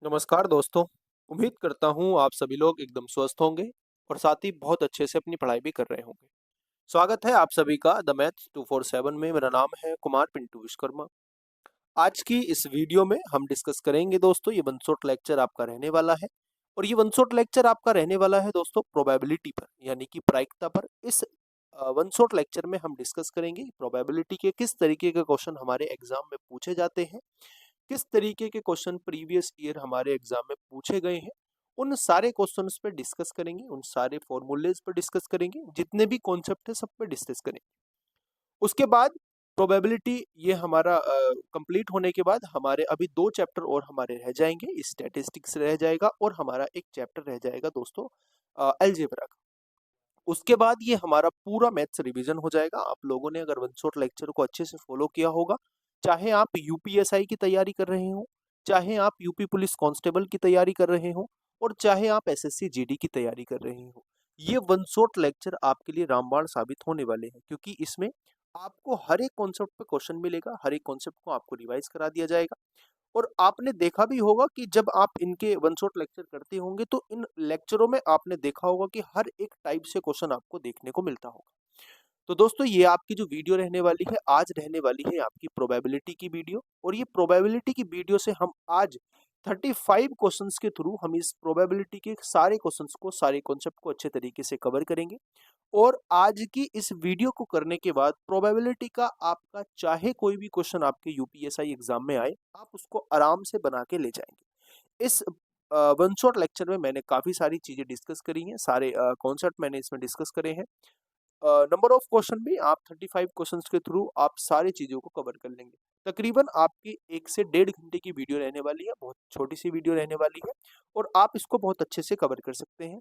नमस्कार दोस्तों। उम्मीद करता हूँ आप सभी लोग एकदम स्वस्थ होंगे और साथ ही बहुत अच्छे से अपनी पढ़ाई भी कर रहे होंगे। स्वागत है आप सभी का द मैथ्स 247 में। मेरा नाम है कुमार पिंटू विश्वकर्मा। आज की इस वीडियो में हम डिस्कस करेंगे दोस्तों, ये वन शॉट लेक्चर आपका रहने वाला है और ये वन शॉट लेक्चर आपका रहने वाला है दोस्तों प्रोबेबिलिटी पर, यानी कि प्रायिकता पर। इस वन शॉट लेक्चर में हम डिस्कस करेंगे प्रोबेबिलिटी के किस तरीके के क्वेश्चन हमारे एग्जाम में पूछे जाते हैं, किस तरीके के क्वेश्चन प्रीवियस ईयर हमारे एग्जाम में पूछे गए हैं। उन सारे क्वेश्चंस पे डिस्कस करेंगे, उन सारे फॉर्मूलेज पर डिस्कस करेंगे, जितने भी कॉन्सेप्ट है सब पे डिस्कस करेंगे। उसके बाद प्रोबेबिलिटी ये हमारा कंप्लीट होने के बाद हमारे अभी दो चैप्टर और हमारे रह जाएंगे। स्टैटिस्टिक्स रह जाएगा और हमारा एक चैप्टर रह जाएगा दोस्तों अलजेब्रा का। उसके बाद ये हमारा पूरा मैथ्स रिवीजन हो जाएगा। आप लोगों ने अगर वन शॉट लेक्चर को अच्छे से फॉलो किया होगा, चाहे आप यूपीएसआई की तैयारी कर रहे हो, चाहे आप यूपी पुलिस कांस्टेबल की तैयारी कर रहे हो और चाहे आप एसएससी जीडी की तैयारी कर रहे हो, ये वन शॉट लेक्चर आपके लिए रामबाण साबित होने वाले हैं, क्योंकि इसमें आपको हर एक कॉन्सेप्ट पे क्वेश्चन मिलेगा, हर एक कॉन्सेप्ट को आपको रिवाइज करा दिया जाएगा। और आपने देखा भी होगा कि जब आप इनके वन शॉट लेक्चर करते होंगे तो इन लेक्चरों में आपने देखा होगा कि हर एक टाइप से क्वेश्चन आपको देखने को मिलता होगा। तो दोस्तों ये आपकी जो वीडियो रहने वाली है, आज रहने वाली है आपकी प्रोबेबिलिटी की वीडियो। और ये प्रोबेबिलिटी की वीडियो से हम आज 35 क्वेश्चंस के थ्रू हम इस प्रोबेबिलिटी के सारे क्वेश्चंस को, सारे कॉन्सेप्ट को अच्छे तरीके से कवर करेंगे। और आज की इस वीडियो को करने के बाद प्रोबेबिलिटी का आपका चाहे कोई भी क्वेश्चन आपके यूपीएसआई एग्जाम में आए, आप उसको आराम से बना के ले जाएंगे। इस वन शॉट लेक्चर में मैंने काफी सारी चीजें डिस्कस करी हैं, सारे कॉन्सेप्ट मैंने इसमें डिस्कस करे हैं। नंबर ऑफ क्वेश्चन भी आप 35 क्वेश्चंस के थ्रू आप सारी चीजों को कवर कर लेंगे। तकरीबन आपकी 1 से 1.5 घंटे की वीडियो रहने वाली है, बहुत छोटी सी वीडियो रहने वाली है और आप इसको बहुत अच्छे से कवर कर सकते हैं।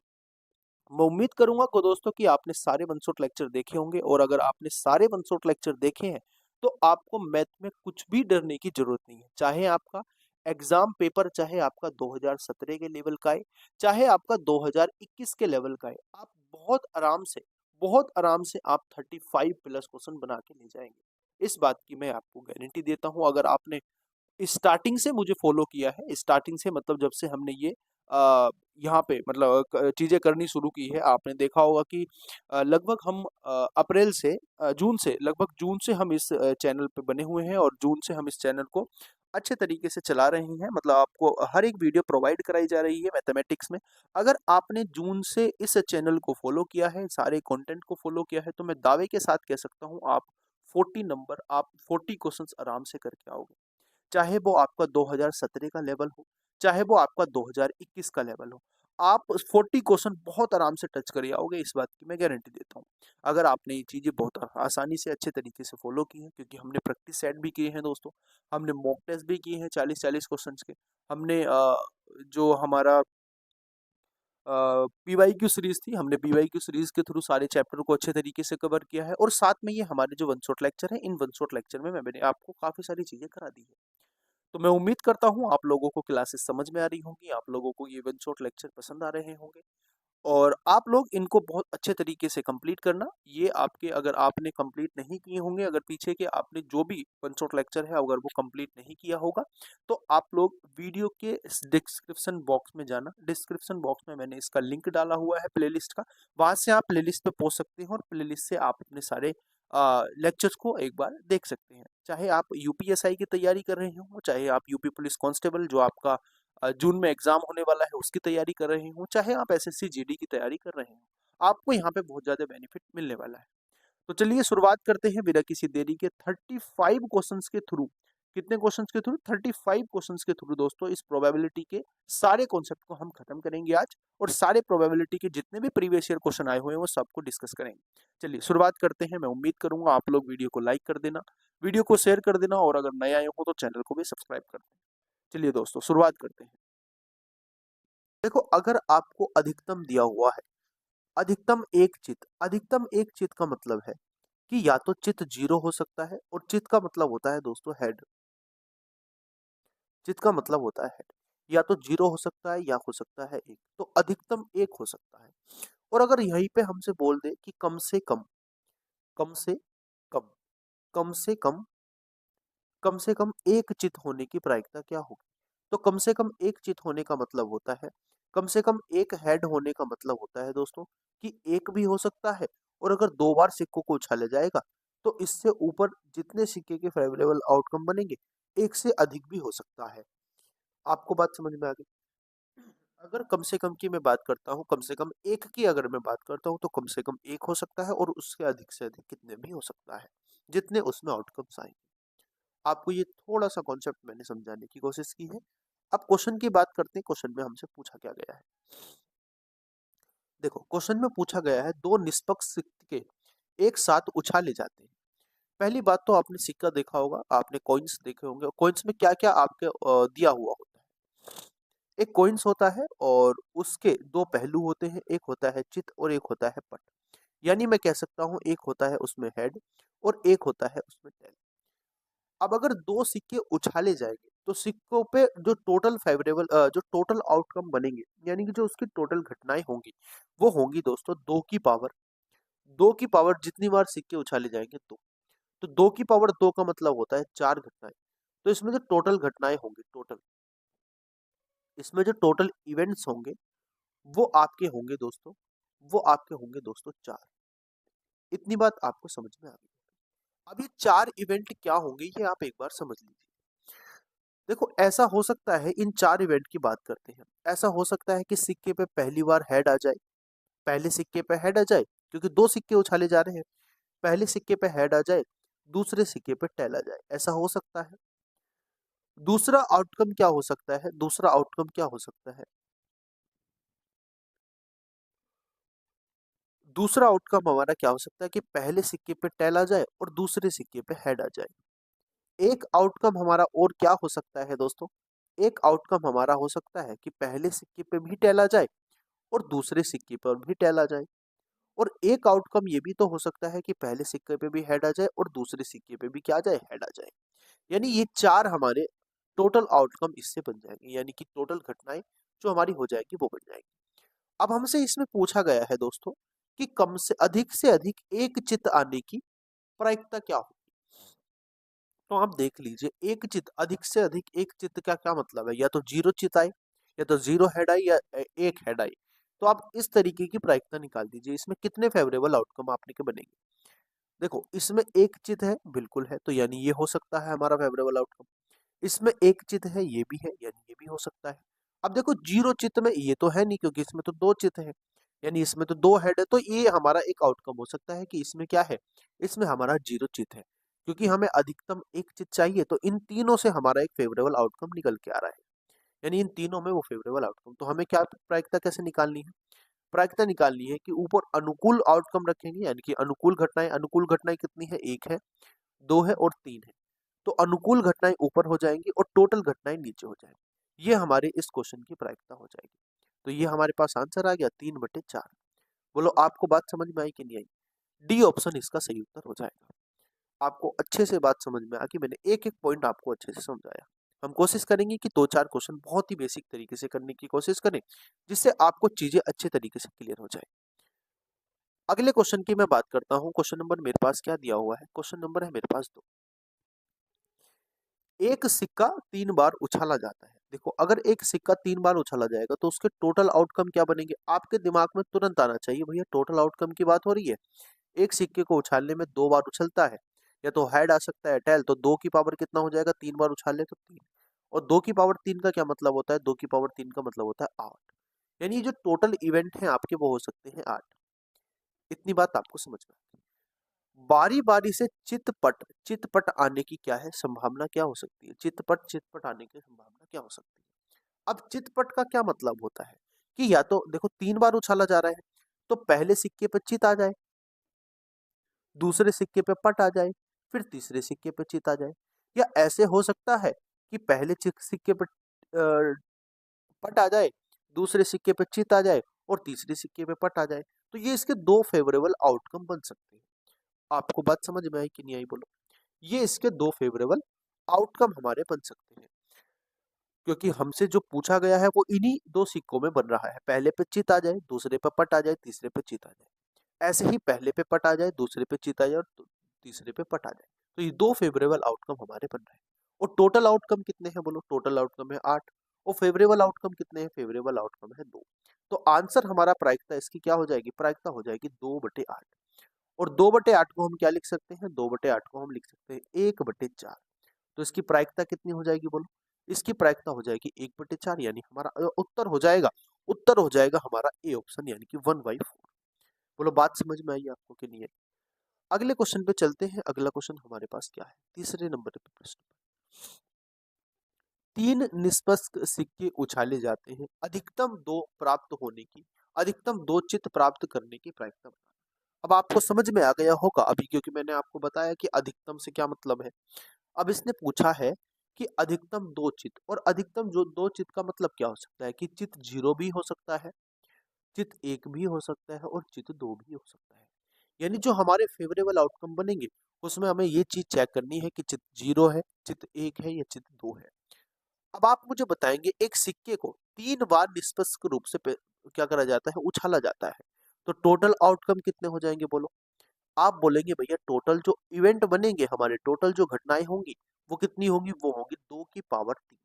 मैं उम्मीद करूंगा को दोस्तों कि आपने सारे वन शॉट लेक्चर देखे होंगे, और अगर आपने सारे वन शॉट लेक्चर देखे हैं तो आपको मैथ में कुछ भी डरने की जरूरत नहीं है। चाहे आपका एग्जाम पेपर, चाहे आपका 2017 के लेवल का है, चाहे आपका 2021 के लेवल का है, आप बहुत आराम से आप 35 प्लस क्वेश्चन बना के ले जाएंगे। इस बात की मैं आपको गारंटी देता हूं। अगर आपने स्टार्टिंग से मुझे फॉलो किया है, स्टार्टिंग से मतलब जब से हमने ये यहाँ पे मतलब चीजें करनी शुरू की है, आपने देखा होगा कि लगभग हम अप्रैल से जून से, लगभग जून से हम इस चैनल पे बने हुए हैं और जून से हम इस चैनल को अच्छे तरीके से चला रहे हैं। मतलब आपको हर एक वीडियो प्रोवाइड कराई जा रही है मैथमेटिक्स में। अगर आपने जून से इस चैनल को फॉलो किया है, सारे कंटेंट को फॉलो किया है, तो मैं दावे के साथ कह सकता हूँ आप 40 क्वेश्चंस आराम से करके आओगे। चाहे वो आपका 2017 का लेवल हो, चाहे वो आपका 2021 का लेवल हो, आप 40 क्वेश्चन बहुत आराम से टच कर आओगे, इस बात की मैं गारंटी देता हूँ। अगर आपने ये चीज़ें बहुत आसानी से अच्छे तरीके से फॉलो की हैं, क्योंकि हमने प्रैक्टिस सेट भी किए हैं दोस्तों, हमने मॉक टेस्ट भी किए हैं 40-40 क्वेश्चन के। हमने जो हमारा पीवाईक्यू सीरीज थी, हमने पीवाईक्यू सीरीज के थ्रू सारे चैप्टर को अच्छे तरीके से कवर किया है। और साथ में ये हमारे जो वन शॉट लेक्चर है, इन वन शॉट लेक्चर में मैंने आपको काफ़ी सारी चीज़ें करा दी है। तो मैं उम्मीद करता हूँ आप लोगों को क्लासेस समझ में आ रही होंगी, आप लोगों को ये वन शॉट लेक्चर पसंद आ रहे होंगे और आप लोग इनको बहुत अच्छे तरीके से कंप्लीट करना। ये आपके, अगर आपने कंप्लीट नहीं किए होंगे, अगर पीछे के आपने जो भी वन शॉट लेक्चर है अगर वो कंप्लीट नहीं किया होगा, तो आप लोग वीडियो के डिस्क्रिप्शन बॉक्स में जाना। डिस्क्रिप्शन बॉक्स में मैंने इसका लिंक डाला हुआ है प्लेलिस्ट का, वहां से आप प्लेलिस्ट पे पहुंच सकते हैं और प्लेलिस्ट से आप अपने सारे लेक्चर्स को एक बार देख सकते हैं। चाहे आप यूपीएसआई की तैयारी कर रहे हो, चाहे आप यूपी पुलिस कांस्टेबल जो आपका जून में एग्जाम होने वाला है उसकी तैयारी कर रहे हो, चाहे आप एसएससी जीडी की तैयारी कर रहे हो, आपको यहाँ पे बहुत ज्यादा बेनिफिट मिलने वाला है। तो चलिए शुरुआत करते हैं बिना किसी देरी के 35 क्वेश्चंस के थ्रू। कितने क्वेश्चंस के थ्रू? 35 क्वेश्चंस के थ्रू दोस्तों इस प्रोबेबिलिटी के सारे कॉन्सेप्ट को हम खत्म करेंगे आज, और सारे प्रोबेबिलिटी के जितने भी प्रीवियस ईयर क्वेश्चन आए हुए हैं वो सबको डिस्कस करेंगे। चलिए शुरुआत करते हैं। मैं उम्मीद करूंगा आप लोग वीडियो को लाइक कर देना, वीडियो को शेयर कर देना, और अगर नए आए हो तो चैनल को भी सब्सक्राइब कर देना। चलिए दोस्तों शुरुआत करते हैं। देखो, अगर आपको अधिकतम दिया हुआ है, अधिकतम एक चित का मतलब है कि या तो चित 0 हो सकता है, और चित का मतलब होता है दोस्तों हेड। चित का मतलब होता है हेड, या तो 0 हो सकता है या हो सकता है 1, तो अधिकतम 1 हो सकता है। और अगर यहीं पे हमसे बोल दे कि कम से कम, कम से कम, कम से कम, कम से कम एक चित होने की प्रायिकता क्या होगी, तो कम से कम एक चित होने का मतलब होता है, कम से कम एक हेड होने का मतलब होता है दोस्तों कि एक भी हो सकता है, और अगर 2 बार सिक्कों को उछाला जाएगा तो इससे ऊपर जितने सिक्के के फेवरेबल आउटकम बनेंगे, एक से अधिक भी हो सकता है। आपको बात समझ में आ गई? अगर कम से कम की मैं बात करता हूँ, कम से कम एक की अगर मैं बात करता हूँ, तो कम से कम एक हो सकता है और उससे अधिक कितने भी हो सकता है, जितने उसमें आउटकम्स आएँगे। आपको ये थोड़ा-सा कॉन्सेप्ट मैंने समझाने की कोशिश की है। अब क्वेश्चन की बात करते हैं, क्वेश्चन में हमसे पूछा क्या गया है। देखो, क्वेश्चन में पूछा गया है 2 निष्पक्ष सिक्के एक साथ उछाले जाते हैं। पहली बात तो आपने सिक्का देखा होगा, आपने कॉइन्स देखे होंगे, कॉइन्स में क्या-क्या आपके दिया हुआ होता है। एक कॉइन्स होता है और उसके 2 पहलू होते हैं, एक होता है चित और एक होता है पट। यानी मैं कह सकता हूँ एक होता है उसमें हेड और एक होता है उसमें टेल। अब अगर 2 सिक्के उछाले जाएँगे, तो सिक्कों पे जो टोटल जो टोटल आउटकम बनेंगे, यानी कि जो उसकी टोटल घटनाएँ होंगी, वो होंगी दोस्तों 2 की पावर 2 की पावर जितनी बार सिक्के उछाले जाएँगे 2। तो 2 की पावर 2 का मतलब होता है 4 घटनाएँ। तो इसमें जो टोटल घटनाएँ होंगी इसमें जो टोटल इवेंट्स होंगे, वो आपके होंगे दोस्तों 4। इतनी बात आपको समझ में आ गई। अब ये 4 इवेंट क्या होंगे, ये आप एक बार समझ लीजिए। देखो, ऐसा हो सकता है, इन 4 इवेंट की बात करते हैं। ऐसा हो सकता है कि सिक्के पे पहली बार हेड आ जाए, पहले सिक्के पे हेड आ जाए, क्योंकि 2 सिक्के उछाले जा रहे हैं। पहले सिक्के पे हेड आ जाए, दूसरे सिक्के पे टेल आ जाए, ऐसा हो सकता है। दूसरा आउटकम क्या हो सकता है? दूसरा आउटकम क्या हो सकता है? दूसरा आउटकम हमारा क्या हो सकता है कि पहले सिक्के पे टेल आ जाए और दूसरे सिक्के पे हेड आ जाए। एक आउटकम हमारा और क्या हो सकता है दोस्तों? एक आउटकम हमारा हो सकता है कि पहले सिक्के पे भी टेल आ जाए और दूसरे सिक्के पर भी टेल आ जाए। और एक आउटकम ये भी तो हो सकता है कि पहले सिक्के पे भी हेड आ जाए और दूसरे सिक्के पे भी क्या आ जाए? हेड आ जाए। यानी ये 4 हमारे टोटल आउटकम इससे बन जाएँगे, यानी कि टोटल घटनाएँ जो हमारी हो जाएगी वो बन जाएँगी। अब हमसे इसमें पूछा गया है दोस्तों कि कम से अधिक एक चित आने की प्रायिकता क्या होगी? तो आप देख लीजिए, एक चित अधिक से अधिक एक चित का क्या मतलब है? या तो 0 चित आए, या तो 0 हेड आई, या 1 हेड आई। तो आप इस तरीके की प्रायिकता निकाल दीजिए, इसमें कितने फेवरेबल आउटकम आपने के बनेंगे। देखो, इसमें एक चित है, बिल्कुल है, तो यानी ये हो सकता है हमारा फेवरेबल आउटकम। इसमें एक चित है, ये भी है, यानी ये भी हो सकता है। अब देखो, 0 चित में ये तो है नहीं, क्योंकि इसमें तो 2 चित है, यानी इसमें तो 2 हेड है, तो ये हमारा एक आउटकम हो सकता है कि इसमें क्या है, इसमें हमारा 0 चित है। क्योंकि हमें अधिकतम एक चित चाहिए, तो इन तीनों से हमारा एक फेवरेबल आउटकम निकल के आ रहा है। यानी इन तीनों में वो फेवरेबल आउटकम, तो हमें क्या प्रायिकता कैसे निकालनी है? प्रायिकता निकालनी है कि ऊपर अनुकूल आउटकम रखेंगे, यानी कि अनुकूल घटनाएँ कितनी है? 1 है, 2 है और 3 है। तो अनुकूल घटनाएँ ऊपर हो जाएँगी और टोटल घटनाएँ नीचे हो जाएँगी। ये हमारे इस क्वेश्चन की प्रायिकता हो जाएगी। तो ये हमारे पास आंसर आ गया 3/4। बोलो, आपको बात समझ में आई कि नहीं आई? डी ऑप्शन इसका सही उत्तर हो जाएगा। आपको अच्छे से बात समझ में आ गई, मैंने एक-एक पॉइंट आपको अच्छे से समझाया। हम कोशिश करेंगे कि 2-4 क्वेश्चन बहुत ही बेसिक तरीके से करने की कोशिश करें, जिससे आपको चीज़ें अच्छे तरीके से क्लियर हो जाएँ। अगले क्वेश्चन की मैं बात करता हूँ, क्वेश्चन नंबर मेरे पास क्या दिया हुआ है? क्वेश्चन नंबर है मेरे पास 2। एक सिक्का 3 बार उछाला जाता है। देखो, अगर एक सिक्का 3 बार उछाला जाएगा तो उसके टोटल आउटकम क्या बनेंगे? आपके दिमाग में तुरंत आना चाहिए, भैया टोटल आउटकम की बात हो रही है। एक सिक्के को उछालने में 2 बार उछलता है, या तो हेड आ सकता है, टेल, तो 2 की पावर कितना हो जाएगा? 3 बार उछाले तो 3, और 2 की पावर 3 का क्या मतलब होता है? 2 की पावर 3 का मतलब होता है 8। यानी ये जो टोटल इवेंट हैं आपके, वो हो सकते हैं 8। इतनी बात आपको समझ में आ गई। बारी-बारी से चितपट आने की क्या है संभावना, क्या हो सकती है? चितपट आने की संभावना क्या हो सकती है? अब चितपट का क्या मतलब होता है कि या तो देखो 3 बार उछाला जा रहा है, तो पहले सिक्के पे चित आ जाए, दूसरे सिक्के पे पट आ जाए, फिर तीसरे सिक्के पे चित आ जाए। या ऐसे हो सकता है कि पहले सिक्के पे पट आ जाए, दूसरे सिक्के पे चित आ जाए और तीसरे सिक्के पे पट आ जाए। तो ये इसके 2 फेवरेबल आउटकम बन सकते हैं। आपको बात समझ में आई कि नहीं आई बोलो? ये इसके 2 फेवरेबल आउटकम हमारे बन सकते हैं। क्योंकि हमसे जो पूछा गया है वो इन्हीं 2 सिक्कों में बन रहा है। पहले पे चित आ जाए, दूसरे पे पट आ जाए, तीसरे पे चित आ जाए। ऐसे ही पहले पे पट आ जाए, दूसरे पे चित आ जाए और तीसरे पे पट आ जाए। तो ये 2 फेवरेबल आउटकम हमारे बन रहे हैं। और टोटल आउटकम कितने हैं बोलो? टोटल आउटकम है 8। और फेवरेबल आउटकम कितने हैं? फेवरेबल आउटकम है 2। तो आंसर हमारा प्रायिकता इसकी क्या हो जाएगी? प्रायिकता हो जाएगी 2/8। और 2/8 को हम क्या लिख सकते हैं? 2/8 को हम लिख सकते हैं 1/4। तो इसकी प्रायिकता कितनी हो जाएगी बोलो? इसकी प्रायिकता हो जाएगी 1/4, यानी हमारा उत्तर हो जाएगा हमारा ए ऑप्शन, यानी कि 1/4। बोलो बात समझ में आई आपको कि नहीं आई? अगले क्वेश्चन पे चलते हैं। अगला क्वेश्चन हमारे पास क्या है? तीसरे नंबर पे प्रश्न। 3 निष्पक्ष सिक्के उछाले जाते हैं, अधिकतम 2 चित्त प्राप्त करने की प्रायिकता बताना। अब आपको समझ में आ गया होगा अभी, क्योंकि मैंने आपको बताया कि अधिकतम से क्या मतलब है। अब इसने पूछा है कि अधिकतम 2 चित्त, और अधिकतम जो 2 चित्त का मतलब क्या हो सकता है? कि चित्त 0 भी हो सकता है, चित्त 1 भी हो सकता है, और चित्त 2 भी हो सकता है। यानी जो हमारे फेवरेबल आउटकम बनेंगे, उसमें हमें ये चीज चेक करनी है कि चित्त 0 है, चित्त 1 है, या चित्त 2 है। अब आप मुझे बताएंगे, एक सिक्के को 3 बार निष्पक्ष रूप से क्या करा जाता है? उछाला जाता है। तो टोटल आउटकम कितने हो जाएंगे बोलो? आप बोलेंगे भैया टोटल जो इवेंट बनेंगे हमारे, टोटल जो घटनाएं होंगी, वो कितनी होंगी? वो होंगी 2 की पावर 3।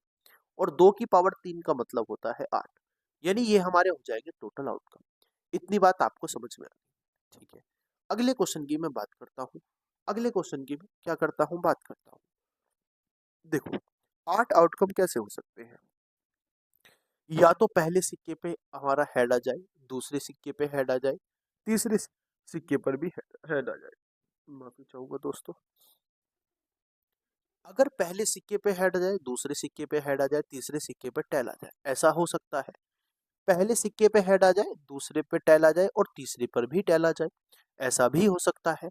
और 2 की पावर 3 का मतलब होता है 8। यानी ये हमारे हो जाएंगे टोटल आउटकम। इतनी बात आपको समझ में आ गई? ठीक है। अगले क्वेश्चन की मैं बात करता हूँ। अगले क्वेश्चन की मैं क्या करता हूँ? बात करता हूँ। देखो, 8 आउटकम कैसे हो सकते हैं? या तो पहले सिक्के पे हमारा हेड आ जाए, दूसरे सिक्के पे हेड आ जाए, तीसरे सिक्के पर भी हेड आ जाए। माफी चाहूंगा दोस्तों। अगर पहले सिक्के पे हेड आ जाए, दूसरे सिक्के पे हेड आ जाए, तीसरे सिक्के पे टेल आ जाए, ऐसा हो सकता है। पहले सिक्के पे हेड आ जाए, दूसरे पे टेल आ जाए, और तीसरे पर भी टेल आ जाए, ऐसा भी हो सकता है।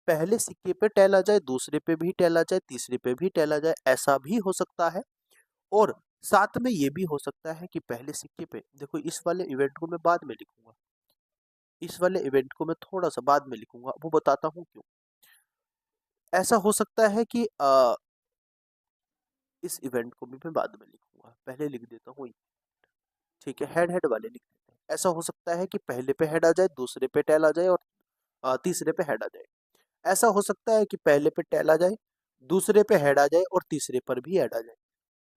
पहले सिक्के पे टेल आ जाए, दूसरे पे भी टेल आ जाए, तीसरे पे भी टेल आ जाए, ऐसा भी हो सकता है। और साथ में ये भी हो सकता है कि पहले सिक्के पे, देखो इस वाले इवेंट को मैं बाद में लिखूंगा, इस वाले इवेंट को मैं थोड़ा सा बाद में लिखूंगा, वो बताता हूँ क्यों। ऐसा हो सकता है कि इस इवेंट को भी मैं बाद में लिखूंगा, पहले लिख देता हूँ। ठीक है, हेड हेड वाले लिख देते हैं। ऐसा हो सकता है कि पहले पे हेड आ जाए, दूसरे पे टेल आ जाए, और तीसरे पे हेड आ जाए। ऐसा हो सकता है कि पहले पे टेल आ जाए, दूसरे पे हेड आ जाए, और तीसरे पर भी हेड आ जाए।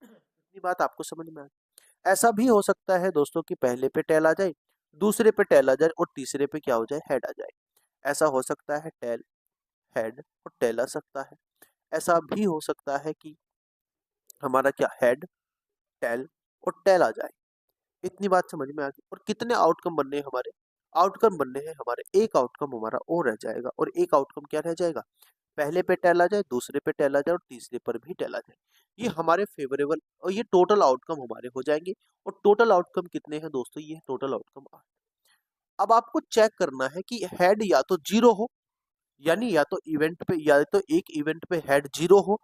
इतनी बात आपको समझ में आ गई? ऐसा भी हो सकता है दोस्तों कि पहले पे टेल आ जाए, दूसरे पे टेल आ जाए, और तीसरे पे क्या हो जाए? हेड आ जाए। ऐसा हो सकता है टेल, हेड और टेल आ सकता है। ऐसा भी हो सकता है कि हमारा क्या, हेड, टेल और टेल आ जाए। इतनी बात समझ में आ गई? और कितने आउटकम बनने हैं हमारे? आउटकम बनने हैं हमारे, एक आउटकम हमारा और रह जाएगा। और एक आउटकम क्या रह जाएगा? पहले पे टेल आ जाए, दूसरे पे टेल आ जाए, और तीसरे पर भी टेल आ जाए। ये हमारे फेवरेबल, और ये टोटल आउटकम हमारे हो जाएंगे। और टोटल आउटकम कितने हैं दोस्तों? ये टोटल आउटकम 8। अब आपको चेक करना है कि हेड या तो 0 हो, यानी या तो इवेंट पे, या तो एक इवेंट पे हेड 0 हो,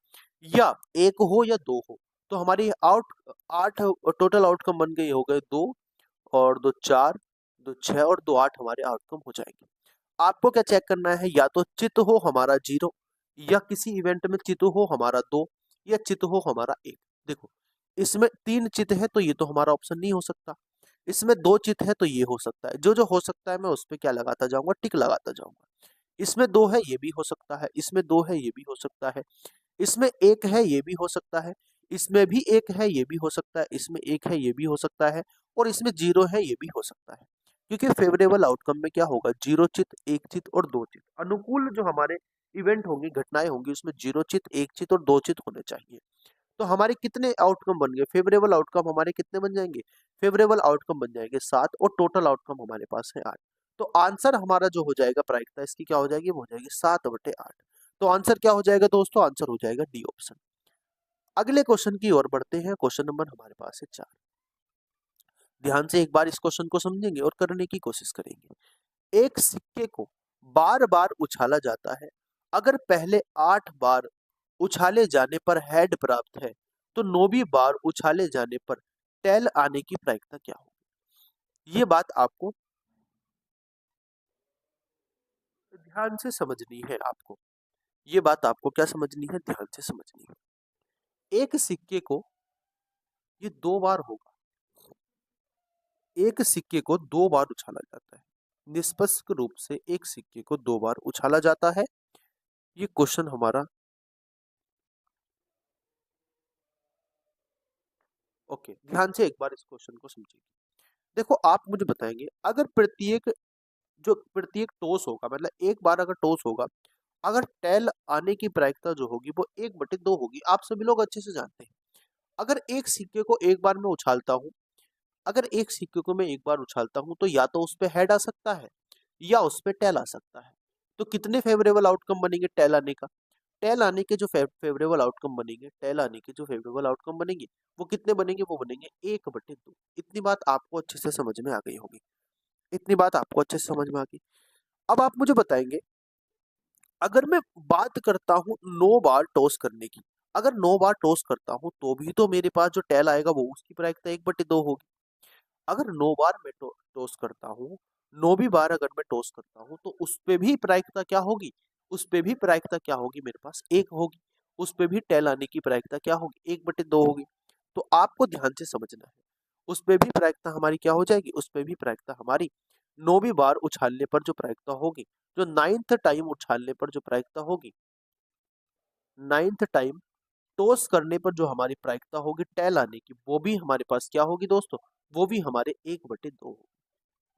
या 1 हो, या 2 हो। तो हमारी 8 टोटल आउटकम बन गए, हो गए 2 और 2 4, 2 6 और 2 8 हमारे आउटकम हो जाएंगे। आपको क्या चेक करना है? या तो चित हो हमारा 0, या किसी इवेंट में चित हो हमारा 2, या चित हो हमारा 1। देखो, इसमें 3 चित है तो ये तो हमारा ऑप्शन नहीं हो सकता। इसमें 2 चित है तो ये हो सकता है। जो जो हो सकता है मैं उस पे क्या लगाता जाऊंगा? टिक लगाता जाऊंगा। इसमें 2 है, ये भी हो सकता है। इसमें 2 है, ये भी हो सकता है। इसमें 1 है, ये भी हो सकता है। इसमें भी 1 है, ये भी हो सकता है। इसमें 1 है, ये भी हो सकता है। और इसमें 0 है, ये भी हो सकता है। क्योंकि फेवरेबल आउटकम में क्या होगा? 0 चित, 1 चित और 2 चित। अनुकूल जो हमारे इवेंट होंगे, घटनाएं होंगी, उसमें 0 चित, 1 चित और 2 चित होने चाहिए। तो हमारे कितने आउटकम बन गए? फेवरेबल आउटकम हमारे कितने बन जाएंगे? फेवरेबल आउटकम बन जाएंगे 7, और टोटल आउटकम हमारे पास है 8। तो आंसर हमारा जो हो जाएगा, प्रायिकता इसकी क्या हो जाएगी? वो हो जाएगी 7/8। तो आंसर क्या हो जाएगा दोस्तों? आंसर हो जाएगा डी ऑप्शन। अगले क्वेश्चन की ओर बढ़ते हैं। क्वेश्चन नंबर हमारे पास है 4। ध्यान से एक बार इस क्वेश्चन को समझेंगे और करने की कोशिश करेंगे। एक सिक्के को बार बार उछाला जाता है, अगर पहले 8 बार उछाले जाने पर हेड प्राप्त है, तो 9वीं बार उछाले जाने पर टेल आने की प्रायिकता क्या होगी? ये बात आपको ध्यान से समझनी है। आपको ये बात आपको क्या समझनी है? ध्यान से समझनी है। एक सिक्के को ये 2 बार होगा। एक सिक्के को 2 बार उछाला जाता है। निष्पक्ष रूप से एक सिक्के को 2 बार उछाला जाता है। ये क्वेश्चन हमारा ओके, ध्यान से एक बार इस क्वेश्चन को समझिए। देखो आप मुझे बताएंगे, अगर प्रत्येक टॉस होगा, मतलब एक बार अगर टॉस होगा, अगर टेल आने की प्रायिकता जो होगी वो 1/2 होगी। आप सभी लोग अच्छे से जानते हैं। अगर एक सिक्के को एक बार मैं उछालता हूँ अगर एक सिक्के को मैं एक बार उछालता हूँ तो या तो उस पे हेड आ सकता है या उस पे टेल आ सकता है। तो कितने फेवरेबल आउटकम बनेंगे टेल आने का? टेल आने के जो फेवरेबल आउटकम बनेंगे, टेल आने के जो फेवरेबल आउटकम बनेंगे, वो कितने बनेंगे? वो बनेंगे 1/2। इतनी बात आपको अच्छे से समझ में आ गई होगी। इतनी बात आपको अच्छे से समझ में आ गई। अब आप मुझे बताएंगे, अगर मैं बात करता हूँ 9 बार टॉस करने की, अगर 9 बार टॉस करता हूँ तो भी तो मेरे पास जो टेल आएगा वो उसकी प्रायिकता 1/2 होगी। अगर 9 बार मैं टॉस करता हूँ, 9 भी बार अगर मैं टॉस करता हूँ तो उस पे भी प्रायिकता क्या होगी? उस पे भी प्रायिकता क्या होगी? मेरे पास 1 होगी। उस पे भी टेल आने की प्रायिकता क्या होगी? 1/2 होगी। तो आपको ध्यान से समझना है। उस पे भी प्रायिकता हमारी क्या हो जाएगी? उस पे भी प्रायिकता हमारी 9वीं बार उछालने पर जो प्रायिकता होगी, जो 9th टाइम उछालने पर जो प्रायिकता होगी, 9th टाइम टॉस करने पर जो हमारी प्रायिकता होगी टेल आने की, वो भी हमारे पास क्या होगी दोस्तों? वो भी हमारे 1/2 होगी।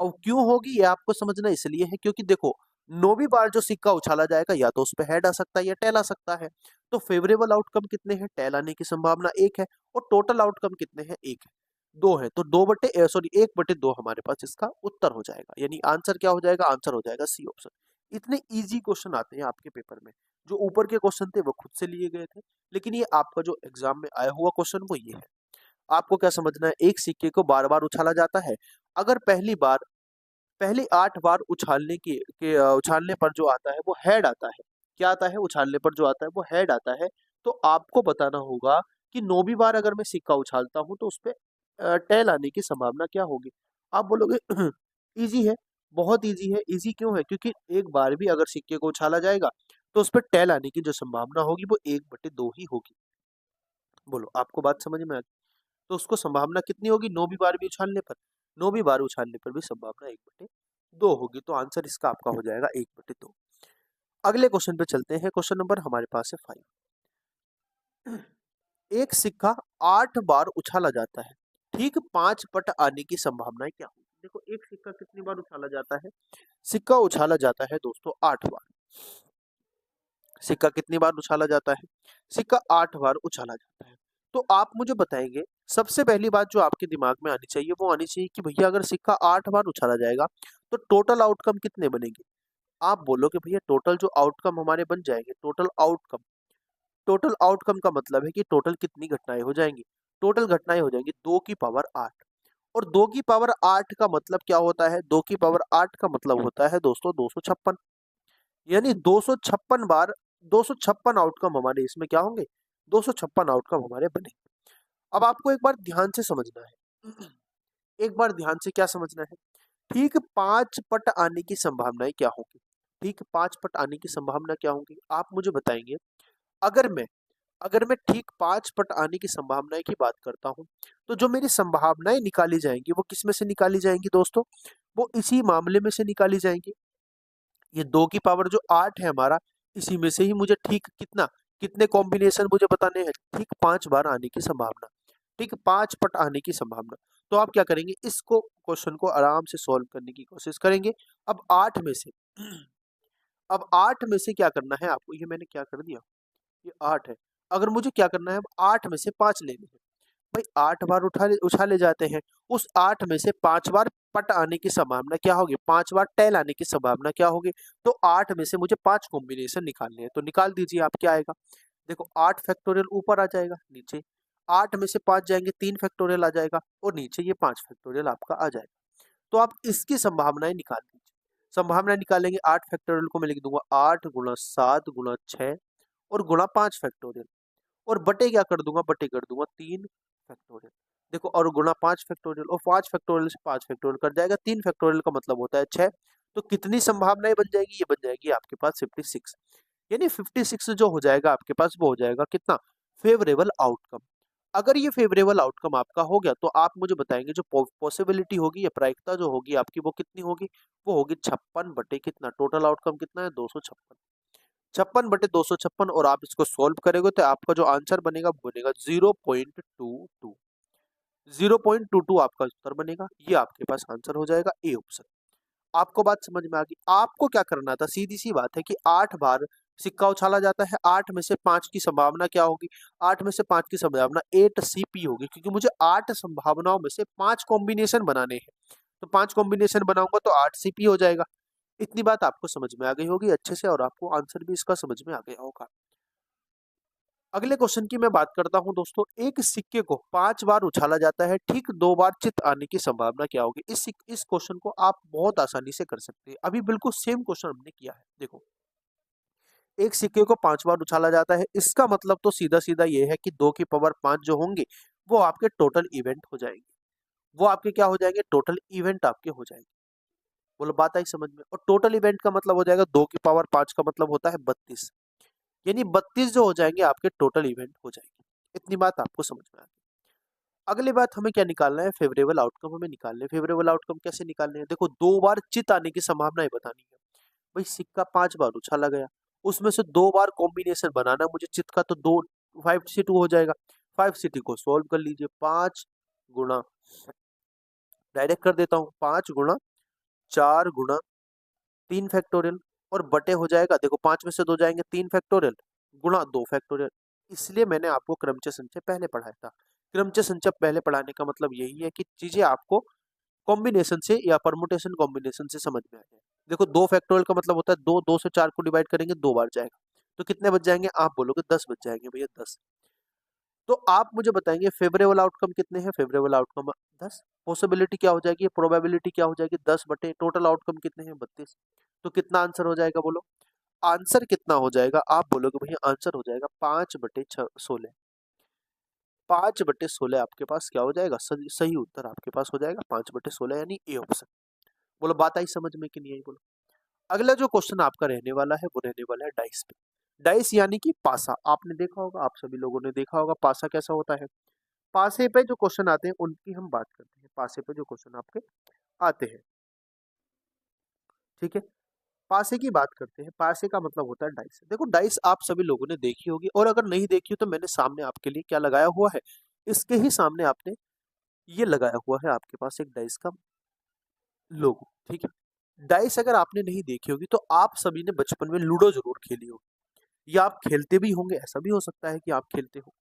और क्यों होगी ये आपको समझना इसलिए है क्योंकि देखो, 9वीं बार जो सिक्का उछाला जाएगा या तो उस पे हेड आ सकता है या टेल आ सकता है। तो फेवरेबल आउटकम कितने हैं? टेल आने की संभावना 1 है। और टोटल आउटकम कितने हैं? 1 है। 2 है। तो 1/2 हमारे पास इसका उत्तर हो जाएगा। यानी आंसर क्या हो जाएगा? आंसर हो जाएगा सी ऑप्शन। इतने ईज़ी क्वेश्चन आते हैं आपके पेपर में। जो ऊपर के क्वेश्चन थे वो खुद से लिए गए थे। लेकिन ये आपका जो एग्जाम में आया हुआ क्वेश्चन वो ये है। आपको क्या समझना है? एक सिक्के को बार-बार उछाला जाता है। अगर पहली 8 बार उछालने पर जो आता है वो हेड आता है। क्या आता है? उछालने पर जो आता है वो हेड आता है। तो आपको बताना होगा कि 9वीं बार अगर मैं सिक्का उछालता हूँ तो उसपे टेल आने की संभावना क्या होगी? आप बोलोगे ईज़ी है, बहुत ईज़ी है। ईज़ी क्यों है? क्योंकि एक बार भी अगर सिक्के को उछाला जाएगा तो उसपे टेल आने की जो संभावना होगी वो 1/2 ही होगी। बोलो, आपको बात समझ में आ गई? तो उसको संभावना कितनी होगी? 9वीं बार भी उछालने पर? 9वीं बार उछालने पर भी संभावना 1/2 होगी। तो आंसर इसका आपका हो जाएगा 1/2। अगले क्वेश्चन पे चलते हैं। क्वेश्चन नंबर हमारे पास है 5। एक सिक्का 8 बार उछाला जाता है। ठीक 5 पट आने की संभावनाएं क्या होगी? देखो, एक सिक्का कितनी बार उछाला जाता है? सिक्का उछाला जाता है दोस्तों 8 बार। सिक्का कितनी बार उछाला जाता है? सिक्का 8 बार उछाला जाता है। तो आप मुझे बताएंगे, सबसे पहली बात जो आपके दिमाग में आनी चाहिए वो आनी चाहिए कि भैया अगर सिक्का 8 बार उछाला जाएगा तो टोटल आउटकम कितने बनेंगे? आप बोलोगे भैया टोटल जो आउटकम हमारे बन जाएंगे, टोटल आउटकम का मतलब है कि टोटल कितनी घटनाएं हो जाएंगी? टोटल घटनाएं हो जाएंगी 2 की पावर 8। और 2 की पावर 8 का मतलब क्या होता है? 2 की पावर 8 का मतलब होता है दोस्तों 256। यानी 256 बार 256 आउटकम हमारे इसमें क्या होंगे? 256 आउटकम हमारे बनेंगे। अब आपको एक बार ध्यान से समझना है। एक बार ध्यान से क्या समझना है? ठीक 5 पट आने की संभावनाएं क्या होंगी? ठीक 5 पट आने की संभावना क्या होंगी? आप मुझे बताएंगे। अगर मैं अगर मैं ठीक 5 पट आने की संभावनाएं की बात करता हूं, तो जो मेरी संभावनाएं निकाली जाएंगी वो किस में से निकाली जाएंगी दोस्तों? वो इसी मामले में से निकाली जाएंगी। ये 2 की पावर जो 8 है हमारा, इसी में से ही मुझे ठीक कितने कॉम्बिनेशन मुझे बताने हैं? ठीक 5 बार आने की संभावना। ठीक 5 पट आने की संभावना। तो आप क्या करेंगे? इसको क्वेश्चन को आराम से सॉल्व करने की कोशिश करेंगे। अब 8 में से अब 8 में से क्या करना है आपको? ये मैंने क्या कर दिया? ये 8 है। अगर मुझे क्या करना है? अब 8 में से 5 लेने हैं। भाई 8 बार उछाले जाते हैं। उस 8 में से 5 बार पट आने की संभावना क्या होगी? 5 बार टेल आने की संभावना क्या होगी? तो 8 में से मुझे 5 कॉम्बिनेशन निकालने हैं। तो निकाल दीजिए आप, क्या आएगा? देखो, 8 फैक्टोरियल ऊपर आ जाएगा, नीचे 8 में से 5 जाएंगे, 3 फैक्टोरियल आ जाएगा और नीचे ये 5 फैक्टोरियल आपका आ जाएगा। तो आप इसकी संभावनाएं निकाल दीजिए। संभावना निकालेंगे 8 फैक्टोरियल को मैं लिख दूंगा 8 गुणा 7 गुणा 6 और गुणा 5 फैक्टोरियल। और बटे क्या कर दूंगा? बटे कर दूंगा 3 फैक्टोरियल। देखो, और गुणा 5 फैक्टोरियल, और 5 फैक्टोरियल से 5 फैक्टोरियल कट जाएगा। 3 फैक्टोरियल का मतलब होता है 6। तो कितनी संभावनाएं बन जाएगी? ये बन जाएगी आपके पास 56। यानी 56 जो हो जाएगा आपके पास वो हो जाएगा कितना? Favourable outcome. अगर ये फेवरेबल आउटकम आपका हो गया तो आप मुझे बताएंगे जो पॉसिबिलिटी होगी या प्रायिकता जो होगी आपकी वो कितनी होगी? वो होगी 56 बटे कितना? टोटल आउटकम कितना है? 256। 56/256। और आप इसको सॉल्व करेंगे तो आपका जो आंसर बनेगा वो बनेगा 0.22। 0.22 आपका उत्तर बनेगा। ये आपके पास आंसर हो जाएगा, ए ऑप्शन। आपको बात समझ में आ गई। आपको क्या करना था, सीधी सी बात है कि 8 बार सिक्का उछाला जाता है, 8 में से 5 की संभावना क्या होगी? 8 में से 5 की संभावना 8CP होगी, क्योंकि मुझे 8 संभावनाओं में से 5 कॉम्बिनेशन बनाने हैं। तो 5 कॉम्बिनेशन बनाऊंगा तो 8CP हो जाएगा। इतनी बात आपको समझ में आ गई होगी अच्छे से, और आपको आंसर भी इसका समझ में आ गया होगा। अगले क्वेश्चन की मैं बात करता हूं दोस्तों। एक सिक्के को 5 बार उछाला जाता है, ठीक 2 बार चित आने की संभावना क्या होगी? इस क्वेश्चन को आप बहुत आसानी से कर सकते हैं। अभी बिल्कुल सेम क्वेश्चन हमने किया है। देखो, एक सिक्के को 5 बार उछाला जाता है, इसका मतलब तो सीधा सीधा ये है कि 2 की पावर 5 जो होंगे वो आपके टोटल इवेंट हो जाएंगे। वो आपके क्या हो जाएंगे? टोटल इवेंट आपके हो जाएंगे। बोलो, बात आई समझ में? और टोटल इवेंट का मतलब हो जाएगा 2 की पावर 5 का मतलब होता है 32, यानी 32 जो हो जाएंगे आपके टोटल इवेंट हो जाएंगे। इतनी बात आपको समझ में आ गई। अगली बात हमें क्या निकालना है? फेवरेबल आउटकम हमें निकालने हैं। फेवरेबल आउटकम कैसे निकालने हैं? देखो, 2 बार चित आने की संभावना बतानी है। भाई, सिक्का 5 बार उछाला गया, उसमें से 2 बार कॉम्बिनेशन बनाना मुझे चित का, तो 2 5C2 हो जाएगा। 5C2 को सॉल्व कर लीजिए। 5 गुणा, डायरेक्ट कर देता हूँ, 5 गुणा 4 गुणा 3 फैक्टोरियल, और बटे हो जाएगा, देखो 5 में से 2 जाएंगे, 3 फैक्टोरियल गुणा 2 फैक्टोरियल। इसलिए मैंने आपको क्रमचय संचय पहले पढ़ाया था। क्रमचय संचय पहले पढ़ाने का मतलब यही है कि चीजें आपको कॉम्बिनेशन से या परमुटेशन कॉम्बिनेशन से समझ में आ जाए। देखो, 2 फैक्टोरियल का मतलब होता है 2 से 4 को डिवाइड करेंगे 2 बार जाएगा, तो कितने बच जाएंगे? आप बोलोगे 10 बच जाएंगे भैया, 10। तो आप मुझे बताएंगे फेवरेबल आउटकम कितने हैं? Favourable outcome 10। पॉसिबिलिटी क्या हो जाएगी? प्रोबेबिलिटी क्या हो जाएगी? 10 बटे टोटल आउटकम कितने हैं? 32। तो कितना आंसर हो जाएगा? बोलो, आंसर कितना हो जाएगा? आप बोलोगे भैया आंसर हो जाएगा 5/16। 5/16 आपके पास क्या हो जाएगा? सही उत्तर आपके पास हो जाएगा 5/16, यानी ए ऑप्शन। बोलो, बात आई समझ में कि नहीं आई? बोलो। अगला जो क्वेश्चन आपका रहने वाला है वो रहने वाला है डाइस पे। डाइस यानी कि पासा। आपने देखा होगा, आप सभी लोगों ने देखा होगा पासा कैसा होता है। पासे पे जो क्वेश्चन आते हैं उनकी हम बात करते हैं। पासे पे जो क्वेश्चन आपके आते हैं, ठीक है, पासे की बात करते हैं। पासे का मतलब होता है डाइस। देखो, डाइस आप सभी लोगों ने देखी होगी, और अगर नहीं देखी हो तो मैंने सामने आपके लिए क्या लगाया हुआ है, इसके ही सामने आपने ये लगाया हुआ है आपके पास एक डाइस का लोगो, ठीक है। डाइस अगर आपने नहीं देखी होगी तो आप सभी ने बचपन में लूडो जरूर खेली होगी, या आप खेलते भी होंगे, ऐसा भी हो सकता है कि आप खेलते हो।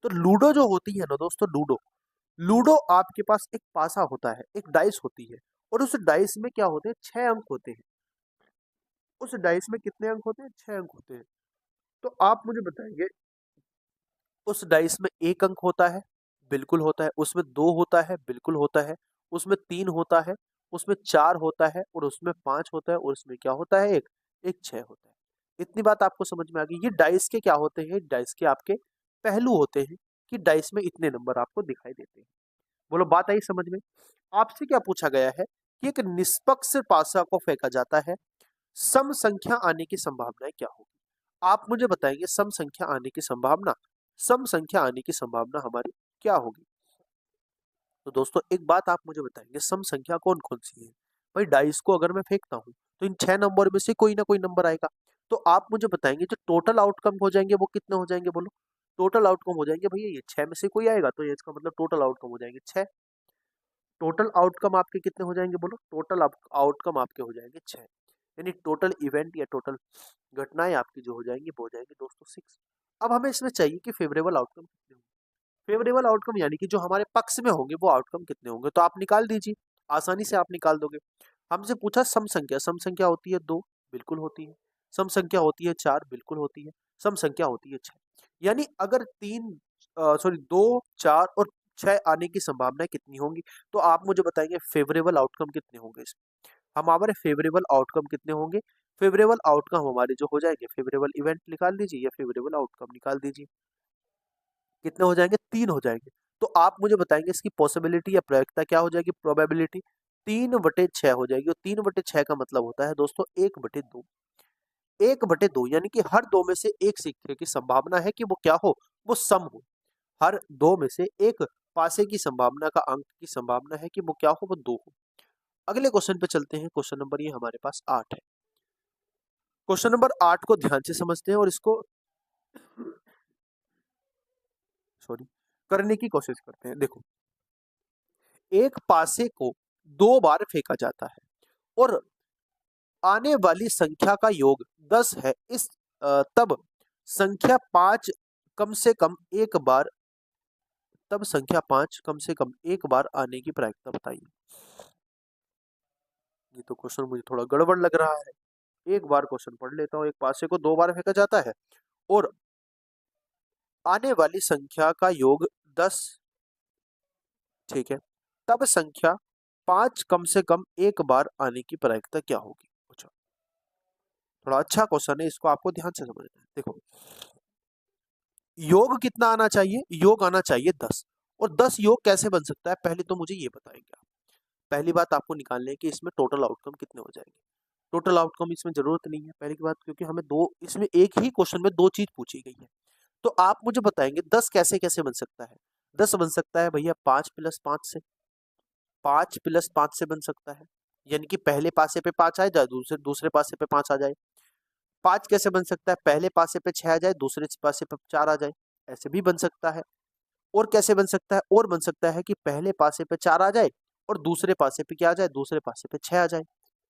तो लूडो जो होती है ना दोस्तों, लूडो, लूडो आपके पास एक पासा होता है, एक डाइस होती है, और उस डाइस में क्या होते हैं? 6 अंक होते हैं। उस डाइस में कितने अंक होते हैं? 6 अंक होते हैं। तो आप मुझे बताएंगे, उस डाइस में 1 अंक होता है, बिल्कुल होता है। उसमें 2 होता है, बिल्कुल होता है। उसमें 3 होता है, उसमें 4 होता है, और उसमें 5 होता है, और उसमें क्या होता है? एक 6 होता है। इतनी बात आपको समझ में आ गई। ये डाइस के क्या होते हैं? डाइस के आपके पहलू होते हैं, कि डाइस में इतने नंबर आपको दिखाई देते हैं। बोलो, बात आई समझ में? आपसे क्या पूछा गया है कि एक निष्पक्ष पासा को फेंका जाता है, सम संख्या आने की संभावना क्या होगी? आप मुझे बताएंगे सम संख्या आने की संभावना। सम संख्या आने की संभावना हमारी क्या होगी? तो दोस्तों, एक बात आप मुझे बताएंगे, सम संख्या कौन कौन सी है? भाई, डाइस को अगर मैं फेंकता हूं तो इन 6 नंबर में से कोई ना कोई नंबर आएगा। तो आप मुझे बताएंगे जो टोटल आउटकम हो जाएंगे वो कितने हो जाएंगे? बोलो, टोटल आउटकम हो जाएंगे भैया, ये 6 में से कोई आएगा तो ये इसका मतलब टोटल आउटकम हो जाएंगे 6। टोटल आउटकम आपके कितने हो जाएंगे? बोलो, टोटल आउटकम आपके हो जाएंगे 6, यानी टोटल इवेंट या टोटल घटनाएं आपकी जो हो जाएंगी वो हो जाएंगी दोस्तों 6। अब हमें इसमें चाहिए कि फेवरेबल आउटकम कितने होंगे। फेवरेबल आउटकम यानी कि जो हमारे पक्ष में होंगे वो आउटकम कितने होंगे, तो आप निकाल दीजिए, आसानी से आप निकाल दोगे। हमसे पूछा सम संख्या। सम संख्या होती है 2, बिल्कुल होती है। सम संख्या होती है 4, बिल्कुल होती है। सम संख्या होती है 6। यानी अगर 2, 4 और 6 आने की संभावना कितनी होंगी, तो आप मुझे बताएंगे फेवरेबल आउटकम कितने होंगे इसमें। हमारे फेवरेबल आउटकम कितने होंगे? फेवरेबल आउटकम हमारे जो हो जाएंगे, फेवरेबल इवेंट निकाल दीजिए या फेवरेबल आउटकम निकाल दीजिए। कितने हो जाएंगे? 3 हो जाएंगे। तो आप मुझे बताएंगे इसकी पॉसिबिलिटी या प्रायिकता क्या हो जाएगी? प्रोबेबिलिटी 3/6 हो जाएगी, और 3/6 का मतलब होता है दोस्तों 1/2। 1/2 यानी कि हर 2 में से एक सिक्के की संभावना है कि वो क्या हो? वो सम हो। हर 2 में से एक पासे की संभावना का, अंक की संभावना है कि वो क्या हो? वो 2 हो। अगले क्वेश्चन पे चलते हैं। क्वेश्चन नंबर ये हमारे पास 8 है। क्वेश्चन नंबर 8 को ध्यान से समझते हैं और इसको सॉरी करने की कोशिश करते हैं। देखो, एक पासे को 2 बार फेंका जाता है और आने वाली संख्या का योग 10 है, तब संख्या 5 कम से कम एक बार तब संख्या 5 कम से कम एक बार आने की प्रायिकता बताइए। ये तो क्वेश्चन मुझे थोड़ा गड़बड़ लग रहा है। एक बार क्वेश्चन पढ़ लेता हूँ। एक पासे को 2 बार फेंका जाता है और आने वाली संख्या का योग 10, ठीक है, तब संख्या 5 कम से कम एक बार आने की प्रायिकता क्या होगी? अच्छा, थोड़ा अच्छा क्वेश्चन है, इसको आपको ध्यान से समझना है। देखो, योग कितना आना चाहिए? योग आना चाहिए 10। और 10 योग कैसे बन सकता है, पहले तो मुझे ये बताएंगे आप। पहली बात आपको निकालनी है कि इसमें टोटल आउटकम कितने हो जाएंगे। टोटल आउटकम इसमें जरूरत नहीं है, पहली की बात, क्योंकि हमें दो, इसमें एक ही क्वेश्चन में 2 चीज पूछी गई है। तो आप मुझे बताएंगे 10 कैसे कैसे बन सकता है। 10 बन सकता है भैया 5 + 5 से। 5 + 5 से बन सकता है, यानी कि पहले पासे पे 5 आ जाए, दूसरे दूसरे पासे पे 5 आ जाए। 5 कैसे बन सकता है? पहले पासे पे 6 आ जाए, दूसरे पासे पे 4 आ जाए, ऐसे भी बन सकता है। और कैसे बन सकता है? और बन सकता है कि पहले पासे पे 4 आ जाए और दूसरे पासे पे क्या आ जाए? दूसरे पासे पे 6 आ जाए,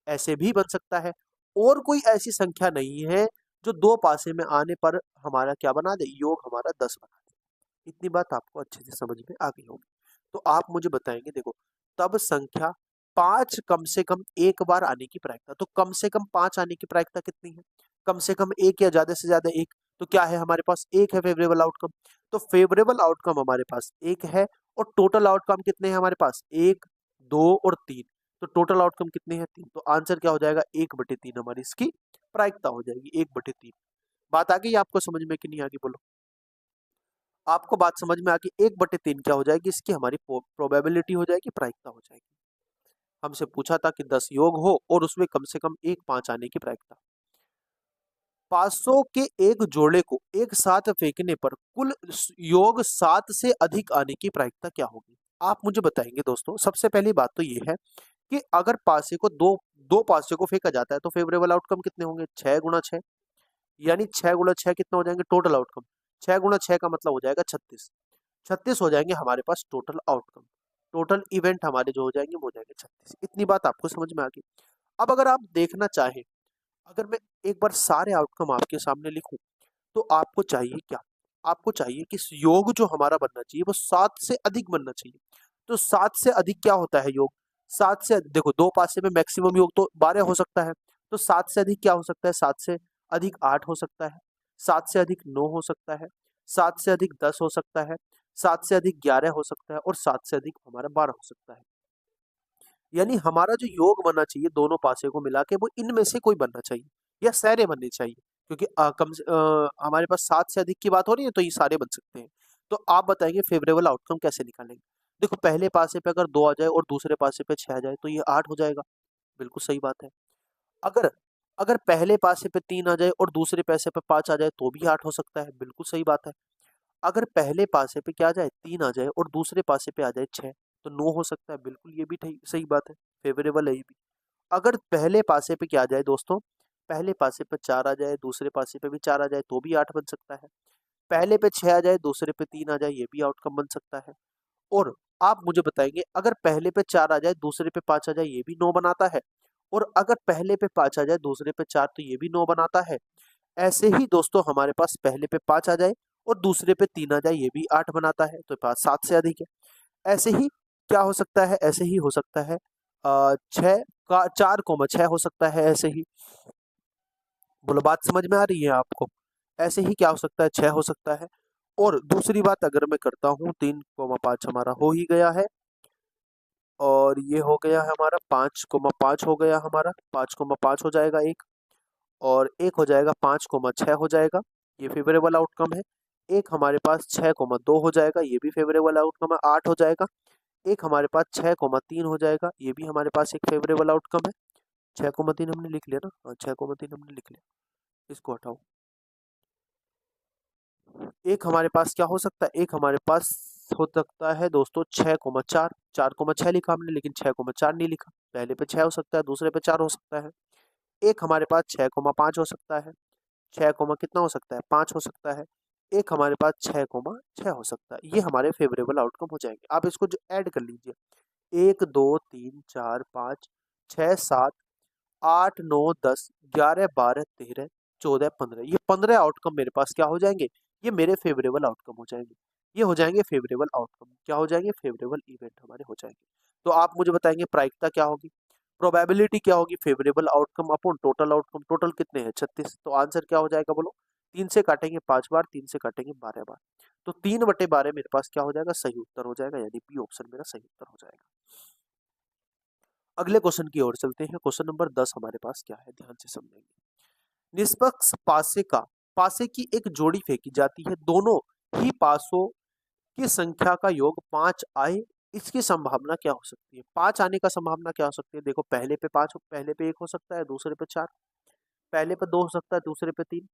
ऐसे भी बन सकता है। और कोई ऐसी संख्या नहीं है जो 2 पासे में आने पर हमारा क्या बना दे? योग हमारा 10 बना दे। इतनी बात आपको अच्छे से समझ में आ गई होगी। तो आप मुझे बताएंगे, देखो, तब संख्या 5 कम से कम एक बार आने की प्रायिकता, तो कम से कम 5 आने की प्रायिकता कितनी है? कम से कम 1 या ज्यादा से ज्यादा 1। तो क्या है हमारे पास? 1 है फेवरेबल आउटकम। तो फेवरेबल आउटकम हमारे पास 1 है और टोटल आउटकम कितने हैं हमारे पास? 1, 2 और 3। तो टोटल आउटकम कितने हैं? 3। तो आंसर क्या हो जाएगा? 1/3 हमारी इसकी प्रायिकता हो जाएगी, 1/3। बात आ गई आपको समझ में कि नहीं आ गई? बोलो। आपको बात समझ में आ गई? 1/3 क्या हो जाएगी? इसकी हमारी प्रोबेबिलिटी हो जाएगी, प्रायिकता हो जाएगी। हमसे पूछा था कि 10 योग हो और उसमें कम से कम एक 5 आने की प्रायिकता। 500 के एक जोड़े को एक साथ फेंकने पर कुल योग 7 से अधिक आने की प्रायिकता क्या होगी? आप मुझे बताएंगे दोस्तों। सबसे पहली बात तो ये है कि अगर पासे को दो दो पासे को फेंका जाता है तो फेवरेबल आउटकम कितने होंगे? 6 × 6, यानी 6 × 6 कितने हो जाएंगे टोटल आउटकम? 6 × 6 का मतलब हो जाएगा 36। 36 हो जाएंगे हमारे पास टोटल आउटकम। टोटल इवेंट हमारे जो हो जाएंगे वो हो जाएंगे 36। इतनी बात आपको समझ में आ गई। अब अगर आप देखना चाहें, अगर मैं एक बार सारे आउटकम आपके सामने लिखूं, तो आपको चाहिए क्या? आपको चाहिए कि योग जो हमारा बनना चाहिए वो 7 से अधिक बनना चाहिए। तो 7 से अधिक क्या होता है योग? 7 से देखो, 2 पासे में मैक्सिमम योग तो 12 हो सकता है। तो 7 से अधिक क्या हो सकता है? 7 से अधिक 8 हो सकता है, 7 से अधिक 9 हो सकता है, 7 से अधिक 10 हो सकता है, 7 से अधिक 11 हो सकता है और 7 से अधिक हमारा 12 हो सकता है। यानी हमारा जो योग बनना चाहिए दोनों पासे को मिला के, वो इनमें से कोई बनना चाहिए या सारे बनने चाहिए। क्योंकि हमारे पास 7 से अधिक की बात हो रही है तो ये सारे बन सकते हैं। तो आप बताएंगे फेवरेबल आउटकम कैसे निकालेंगे? देखो, पहले पासे पे अगर 2 आ जाए और दूसरे पासे पे 6 आ जाए तो ये 8 हो जाएगा। बिल्कुल सही बात है। अगर अगर पहले पासे पे 3 आ जाए और दूसरे पासे पे 5 आ जाए तो भी 8 हो सकता है। बिल्कुल सही बात है। अगर पहले पासे पे क्या आ जाए? 3 आ जाए और दूसरे पासे पे आ जाए 6, तो 9 हो सकता है। बिल्कुल, ये भी सही बात है, फेवरेबल है ये भी। अगर पहले पासे पे क्या आ जाए दोस्तों? पहले पासे पे 4 आ जाए, दूसरे पासे पे भी 4 आ जाए तो भी 8 बन सकता है। पहले पे 6 आ जाए, दूसरे पे 3 आ जाए, ये भी आउटकम बन सकता है। और आप मुझे बताएंगे, अगर पहले पे 4 आ जाए, दूसरे पे 5 आ जाए, ये भी 9 बनाता है। और अगर पहले पे 5 आ जाए, दूसरे पे 4, तो ये भी 9 बनाता है। ऐसे ही दोस्तों हमारे पास पहले पे 5 आ जाए और दूसरे पे 3 आ जाए, ये भी 8 बनाता है, तो पास 7 से अधिक है। ऐसे ही क्या हो सकता है? ऐसे ही हो सकता है 6 का 4, 6 हो सकता है ऐसे ही। बोलो, बात समझ में आ रही है आपको? ऐसे ही क्या हो सकता है? 6 हो सकता है। और दूसरी बात अगर मैं करता हूँ, 3, 5 हमारा हो ही गया है और ये हो गया है हमारा 5, 5 हो गया हमारा, 5, 5 हो जाएगा एक, और एक हो जाएगा 5, 6 हो जाएगा, ये फेवरेबल आउटकम है। एक हमारे पास 6, 2 हो जाएगा, ये भी फेवरेबल आउटकम है, 8 हो जाएगा। एक हमारे पास 6, 3 हो जाएगा, ये भी हमारे पास एक फेवरेबल आउटकम है। 6, 3 हमने लिख लिया ना? हाँ, 6, 3 हमने लिख लिया, इसको हटाओ। एक हमारे पास क्या हो सकता है? एक हमारे पास हो सकता है दोस्तों 6, 4। 4, 6 लिखा हमने, लेकिन 6, 4 नहीं लिखा। पहले पे 6 हो सकता है, दूसरे पे 4 हो सकता है। एक हमारे पास 6, 5 हो सकता है। 6, कितना हो सकता है? 5 हो सकता है। एक हमारे पास 6, 6 हो सकता है। ये हमारे फेवरेबल आउटकम हो जाएंगे। आप इसको जो ऐड कर लीजिए, 1 2 3 4 5 6 7 8 9 10 11 12 13 14 15, ये 15 आउटकम मेरे पास क्या हो जाएंगे, ये मेरे फेवरेबल आउटकम हो जाएंगे। ये हो जाएंगे फेवरेबल आउटकम, क्या हो जाएंगे, फेवरेबल इवेंट हमारे हो जाएंगे। तो आप मुझे बताएंगे प्रायिकता क्या होगी, प्रोबेबिलिटी क्या होगी, favourable outcome upon total outcome. Total कितने हैं, 36। तो आंसर क्या हो जाएगा बोलो, 3 से काटेंगे 5 बार, 3 से काटेंगे 12 बार, तो 3/12 मेरे पास क्या हो जाएगा, सही उत्तर हो जाएगा, यानी बी ऑप्शन मेरा सही उत्तर हो जाएगा। अगले क्वेश्चन की ओर चलते हैं। क्वेश्चन नंबर 10 हमारे पास क्या है, ध्यान से समझेंगे। निष्पक्ष पासे की एक जोड़ी फेंकी जाती है, दोनों ही पासों की संख्या का योग 5 आए, इसकी संभावना क्या हो सकती है। 5 आने का संभावना क्या हो सकती है, देखो पहले पे 5, पहले पे 1 हो सकता है, दूसरे पे 4, पहले पे 2 हो सकता है, दूसरे पे 3,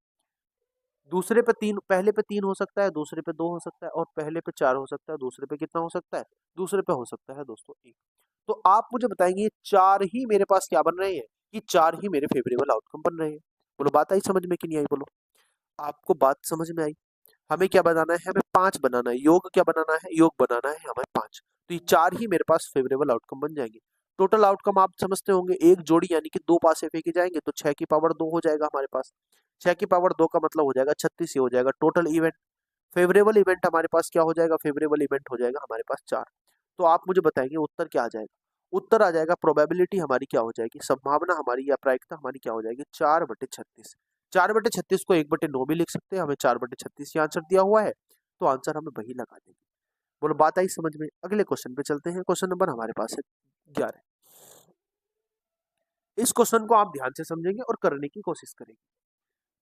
दूसरे पे 3, पहले पे 3 हो सकता है, दूसरे पे 2 हो सकता है, और पहले पे 4 हो सकता है, दूसरे पे कितना हो सकता है, दूसरे पे हो सकता है दोस्तों 1। तो आप मुझे बताएंगे, ये 4 ही मेरे पास क्या बन रहे हैं, ये 4 ही मेरे फेवरेबल आउटकम बन रहे हैं। बोलो बात आई समझ में कि नहीं आई, बोलो आपको बात समझ में आई। हमें क्या बनाना है, हमें 5 बनाना है, योग क्या बनाना है, योग बनाना है हमें 5। तो ये 4 ही मेरे पास फेवरेबल आउटकम बन जाएंगे। टोटल आउटकम आप समझते होंगे, एक जोड़ी यानी कि 2 पासे फेंके जाएंगे तो 6 की पावर 2 हो जाएगा हमारे पास। 6 की पावर 2 का मतलब हो जाएगा 36, ये हो जाएगा टोटल इवेंट। फेवरेबल इवेंट हमारे पास क्या हो जाएगा, फेवरेबल इवेंट हो जाएगा हमारे पास 4। तो आप मुझे बताएंगे उत्तर क्या आ जाएगा। उत्तर आ जाएगा, प्रोबेबिलिटी हमारी क्या हो जाएगी, संभावना हमारी या प्रायिकता हमारी क्या हो जाएगी, 4/36। 4/36 को 1/9 भी लिख सकते हैं, हमें 4/36 ही आंसर दिया हुआ है, तो आंसर हमें वही लगा देंगे। बोलो बात आई समझ में। अगले क्वेश्चन पे चलते हैं। क्वेश्चन नंबर हमारे पास है 11। इस क्वेश्चन को आप ध्यान से समझेंगे और करने की कोशिश करेंगे,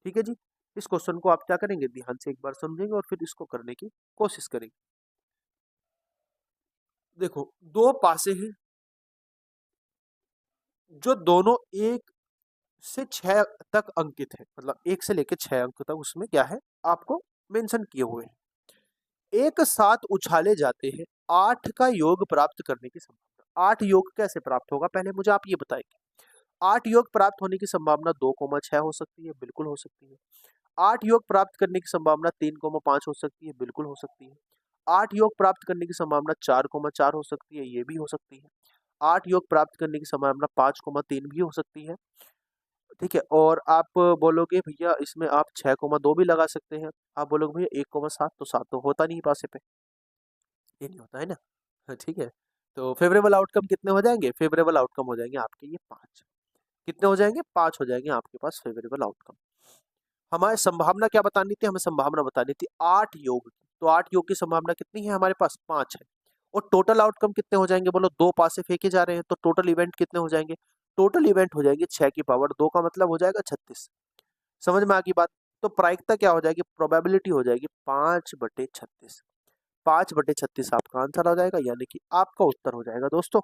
ठीक है जी। इस क्वेश्चन को आप क्या करेंगे, ध्यान से एक बार समझेंगे और फिर इसको करने की कोशिश करेंगे। देखो, दो पासे हैं जो दोनों 1 से 6 तक अंकित है, मतलब 1 से लेकर 6 अंक तक उसमें क्या है, आपको मेंशन किए हुए हैं। एक साथ उछाले जाते हैं, 8 का योग प्राप्त करने की संभावना। 8 योग कैसे प्राप्त होगा, पहले मुझे आप ये बताएंगे। 8 योग प्राप्त होने की संभावना 2,6 हो सकती है, बिल्कुल हो सकती है। 8 योग प्राप्त करने की संभावना 3,5 हो सकती है, बिल्कुल हो सकती है। 8 योग प्राप्त करने की संभावना 4,4 हो सकती है, ये भी हो सकती है। 8 योग प्राप्त करने की संभावना 5,3 भी हो सकती है, ठीक है। और आप बोलोगे भैया इसमें आप 6,2 भी लगा सकते हैं। आप बोलोगे भैया 1,7, तो 7 तो होता नहीं पासे पे, ये नहीं होता है ना। हाँ, ठीक है। तो फेवरेबल आउटकम कितने हो जाएंगे, फेवरेबल आउटकम हो जाएंगे आपके ये 5। कितने हो जाएंगे, 5 हो जाएंगे आपके पास फेवरेबल आउटकम। हमारी संभावना क्या बतानी थी, हमें संभावना बतानी थी 8 योग की। तो 8 योग की संभावना कितनी है हमारे पास, 5 है। और टोटल आउटकम कितने हो जाएंगे, बोलो 2 पासे फेंके जा रहे हैं, तो टोटल इवेंट कितने हो जाएंगे, टोटल इवेंट हो जाएंगे 6 की पावर 2 का मतलब हो जाएगा 36। समझ में आ गई बात। तो प्रायिकता क्या हो जाएगी, प्रोबेबिलिटी हो जाएगी 5/36। 5/36 आपका आंसर आ जाएगा, यानी कि आपका उत्तर हो जाएगा दोस्तों।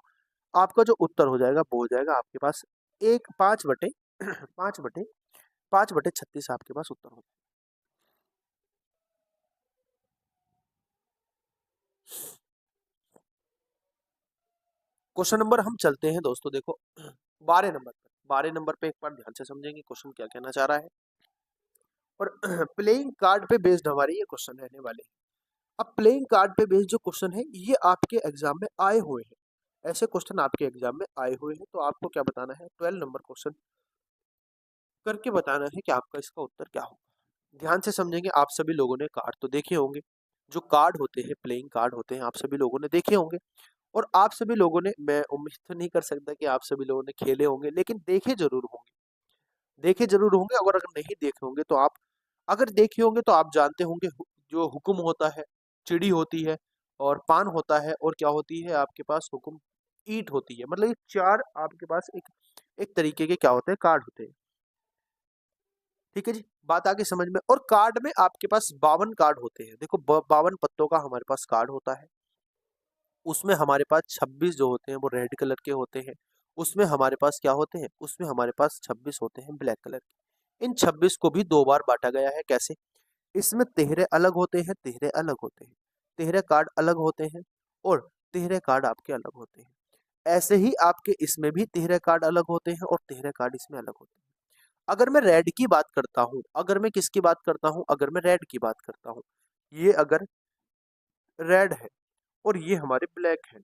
आपका जो उत्तर हो जाएगा वो हो जाएगा आपके पास एक 5/36 आपके पास उत्तर हो जाएगा। क्वेश्चन नंबर हम चलते हैं दोस्तों, देखो 12 नंबर पर। 12 नंबर पे एक बार ध्यान से समझेंगे क्वेश्चन क्या कहना चाह रहा है। और प्लेइंग कार्ड पे बेस्ड हमारे ये क्वेश्चन रहने वाले हैं। अब प्लेइंग कार्ड पे बेस्ड जो क्वेश्चन है ये आपके एग्जाम में आए हुए हैं, ऐसे क्वेश्चन आपके एग्जाम में आए हुए हैं। तो आपको क्या बताना है, 12 नंबर क्वेश्चन करके बताना है कि आपका इसका उत्तर क्या होगा। ध्यान से समझेंगे। आप सभी लोगों ने कार्ड तो देखे होंगे, जो कार्ड होते हैं, प्लेइंग कार्ड होते हैं, आप सभी लोगों ने देखे होंगे। और आप सभी लोगों ने, मैं उम्मीद तो नहीं कर सकता कि आप सभी लोगों ने खेले होंगे, लेकिन देखे जरूर होंगे, देखे जरूर होंगे। अगर नहीं देखे होंगे तो आप, अगर देखे होंगे तो आप जानते होंगे जो हुक्म होता है, चिड़ी होती है, और पान होता है, और क्या होती है आपके पास, हुक्म ईट होती है। मतलब ये 4 आपके पास एक एक तरीके के क्या होते हैं, कार्ड होते हैं, ठीक है जी। बात आगे समझ में। और कार्ड में आपके पास 52 कार्ड होते हैं। देखो 52 पत्तों का हमारे पास कार्ड होता है। उसमें हमारे पास 26 जो होते हैं वो रेड कलर के होते हैं। उसमें हमारे पास क्या होते हैं, उसमें हमारे पास 26 होते हैं ब्लैक कलर के। इन 26 को भी 2 बार बांटा गया है, कैसे, इसमें तिहरे अलग होते हैं, तिहरे अलग होते हैं, तिहरे कार्ड अलग होते हैं, और तिहरे कार्ड आपके अलग होते हैं। ऐसे ही आपके इसमें भी तिहरे कार्ड अलग होते हैं और तिहरे कार्ड इसमें अलग होते हैं। अगर मैं रेड की बात करता हूं, अगर मैं किसकी बात करता हूं, अगर मैं रेड की बात करता हूं, ये अगर रेड है और ये हमारे ब्लैक है,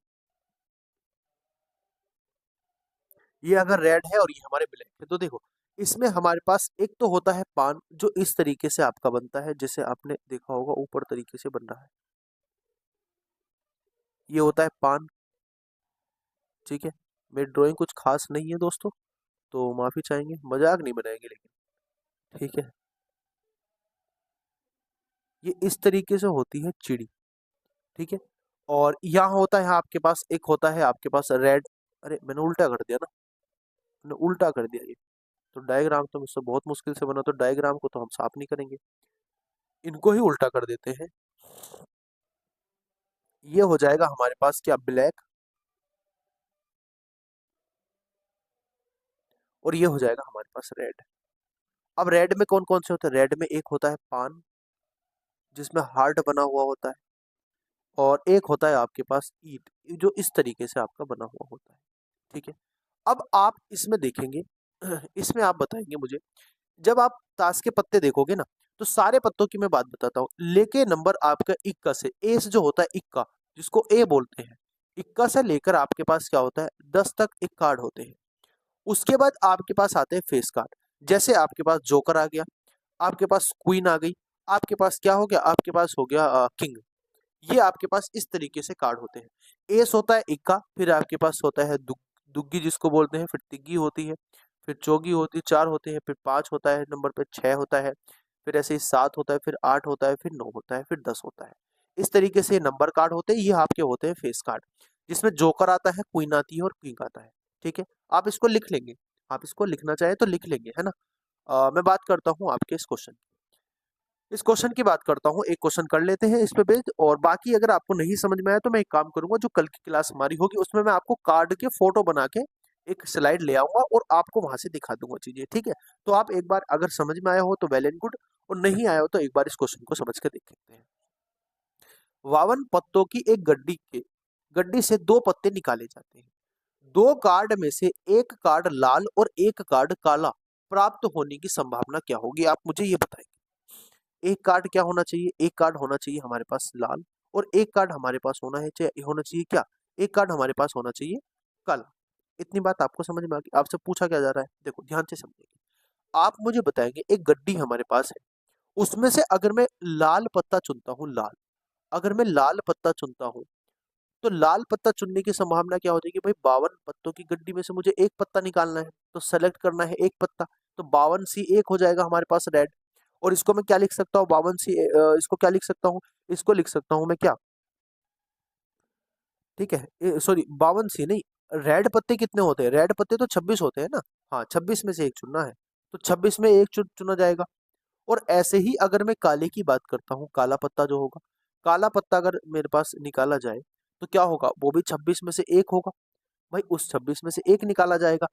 ये अगर रेड है और ये हमारे ब्लैक है, तो देखो इसमें हमारे पास एक तो होता है पान, जो इस तरीके से आपका बनता है, जैसे आपने देखा होगा ऊपर तरीके से बन रहा है, ये होता है पान। ठीक है, मेरी ड्राइंग कुछ खास नहीं है दोस्तों, तो माफी चाहेंगे, मजाक नहीं बनाएंगे लेकिन। ठीक है, ये इस तरीके से होती है चिड़ी। ठीक है, और यहाँ होता है आपके पास, एक होता है आपके पास रेड, अरे मैंने उल्टा कर दिया ना, मैंने उल्टा कर दिया ये, तो डायग्राम तो मुझसे बहुत मुश्किल से बना, तो डायग्राम को तो हम साफ नहीं करेंगे, इनको ही उल्टा कर देते हैं। ये हो जाएगा हमारे पास क्या, ब्लैक, और ये हो जाएगा हमारे पास रेड। अब रेड में कौन कौन से होते हैं, रेड में एक होता है पान जिसमें हार्ट बना हुआ होता है, और एक होता है आपके पास ईट, जो इस तरीके से आपका बना हुआ होता है। ठीक है, अब आप इसमें देखेंगे, इसमें आप बताएंगे मुझे, जब आप ताश के पत्ते देखोगे ना, तो सारे पत्तों की मैं बात बताता हूँ, लेके नंबर आपका इक्का से, एस जो होता है इक्का, जिसको ए बोलते हैं, इक्का से लेकर आपके पास क्या होता है 10 तक एक कार्ड होते हैं। उसके बाद आपके पास आते हैं फेस कार्ड, जैसे आपके पास जोकर आ गया, आपके पास क्वीन आ गई, आपके पास क्या हो गया, आपके पास हो गया किंग। ये आपके पास इस तरीके से कार्ड होते हैं। एस होता है इक्का, फिर आपके पास होता है दुग्गी जिसको बोलते हैं, फिर तिग्गी होती है, फिर चौगी होती है, 4 होते हैं, फिर 5 होता है, नंबर पे 6 होता है, फिर ऐसे ही 7 होता है, फिर 8 होता है, फिर 9 होता है, फिर 10 होता है। इस तरीके से नंबर कार्ड होते हैं, ये आपके होते हैं फेस कार्ड, जिसमें जोकर आता है, क्वीन आती है और किंग आता है। ठीक है, आप इसको लिख लेंगे, आप इसको लिखना चाहें तो लिख लेंगे, है ना। मैं बात करता हूँ आपके इस क्वेश्चन की बात करता हूँ, एक क्वेश्चन कर लेते हैं इस पे बेस्ड, और बाकी अगर आपको नहीं समझ में आया तो मैं एक काम करूंगा, जो कल की क्लास हमारी होगी उसमें मैं आपको कार्ड के फोटो बना के एक स्लाइड ले आऊंगा और आपको वहां से दिखा दूंगा चीजें। ठीक है, तो आप एक बार अगर समझ में आया हो तो वेल एंड गुड, और नहीं आया हो तो एक बार इस क्वेश्चन को समझ कर देख लेते हैं। 52 पत्तों की एक गड्डी से दो पत्ते निकाले जाते हैं, दो कार्ड में से एक कार्ड लाल और एक कार्ड काला प्राप्त होने की संभावना क्या होगी, आप मुझे ये बताएं। एक कार्ड क्या होना चाहिए, एक कार्ड होना चाहिए हमारे पास लाल, और एक कार्ड हमारे पास होना चाहिए क्या, एक कार्ड हमारे पास होना चाहिए काला। इतनी बात आपको समझ में आ गई, आपसे पूछा क्या जा रहा है, देखो ध्यान से समझिए। आप मुझे बताएंगे एक गड्डी हमारे पास है, उसमें से अगर मैं लाल पत्ता चुनता हूँ, लाल, अगर मैं लाल पत्ता चुनता हूँ, तो लाल पत्ता चुनने की संभावना क्या हो जाएगी भाई, 52 पत्तों की गड्डी में से मुझे एक पत्ता निकालना है, तो सेलेक्ट करना है एक पत्ता, तो 52C एक हो जाएगा हमारे पास रेड। और इसको मैं क्या लिख सकता हूँ, 52C, इसको क्या लिख सकता हूँ, इसको लिख सकता हूँ मैं क्या, ठीक है, सॉरी 52C नहीं, रेड पत्ते कितने होते हैं, रेड पत्ते तो 26 होते हैं ना, हाँ 26 में से एक चुनना है, तो 26 में एक चुना जाएगा। और ऐसे ही अगर मैं काले की बात करता हूँ, काला पत्ता जो होगा, काला पत्ता अगर मेरे पास निकाला जाए तो क्या होगा, वो भी 26 में से एक होगा, भाई उस 26 में से एक निकाला जाएगा।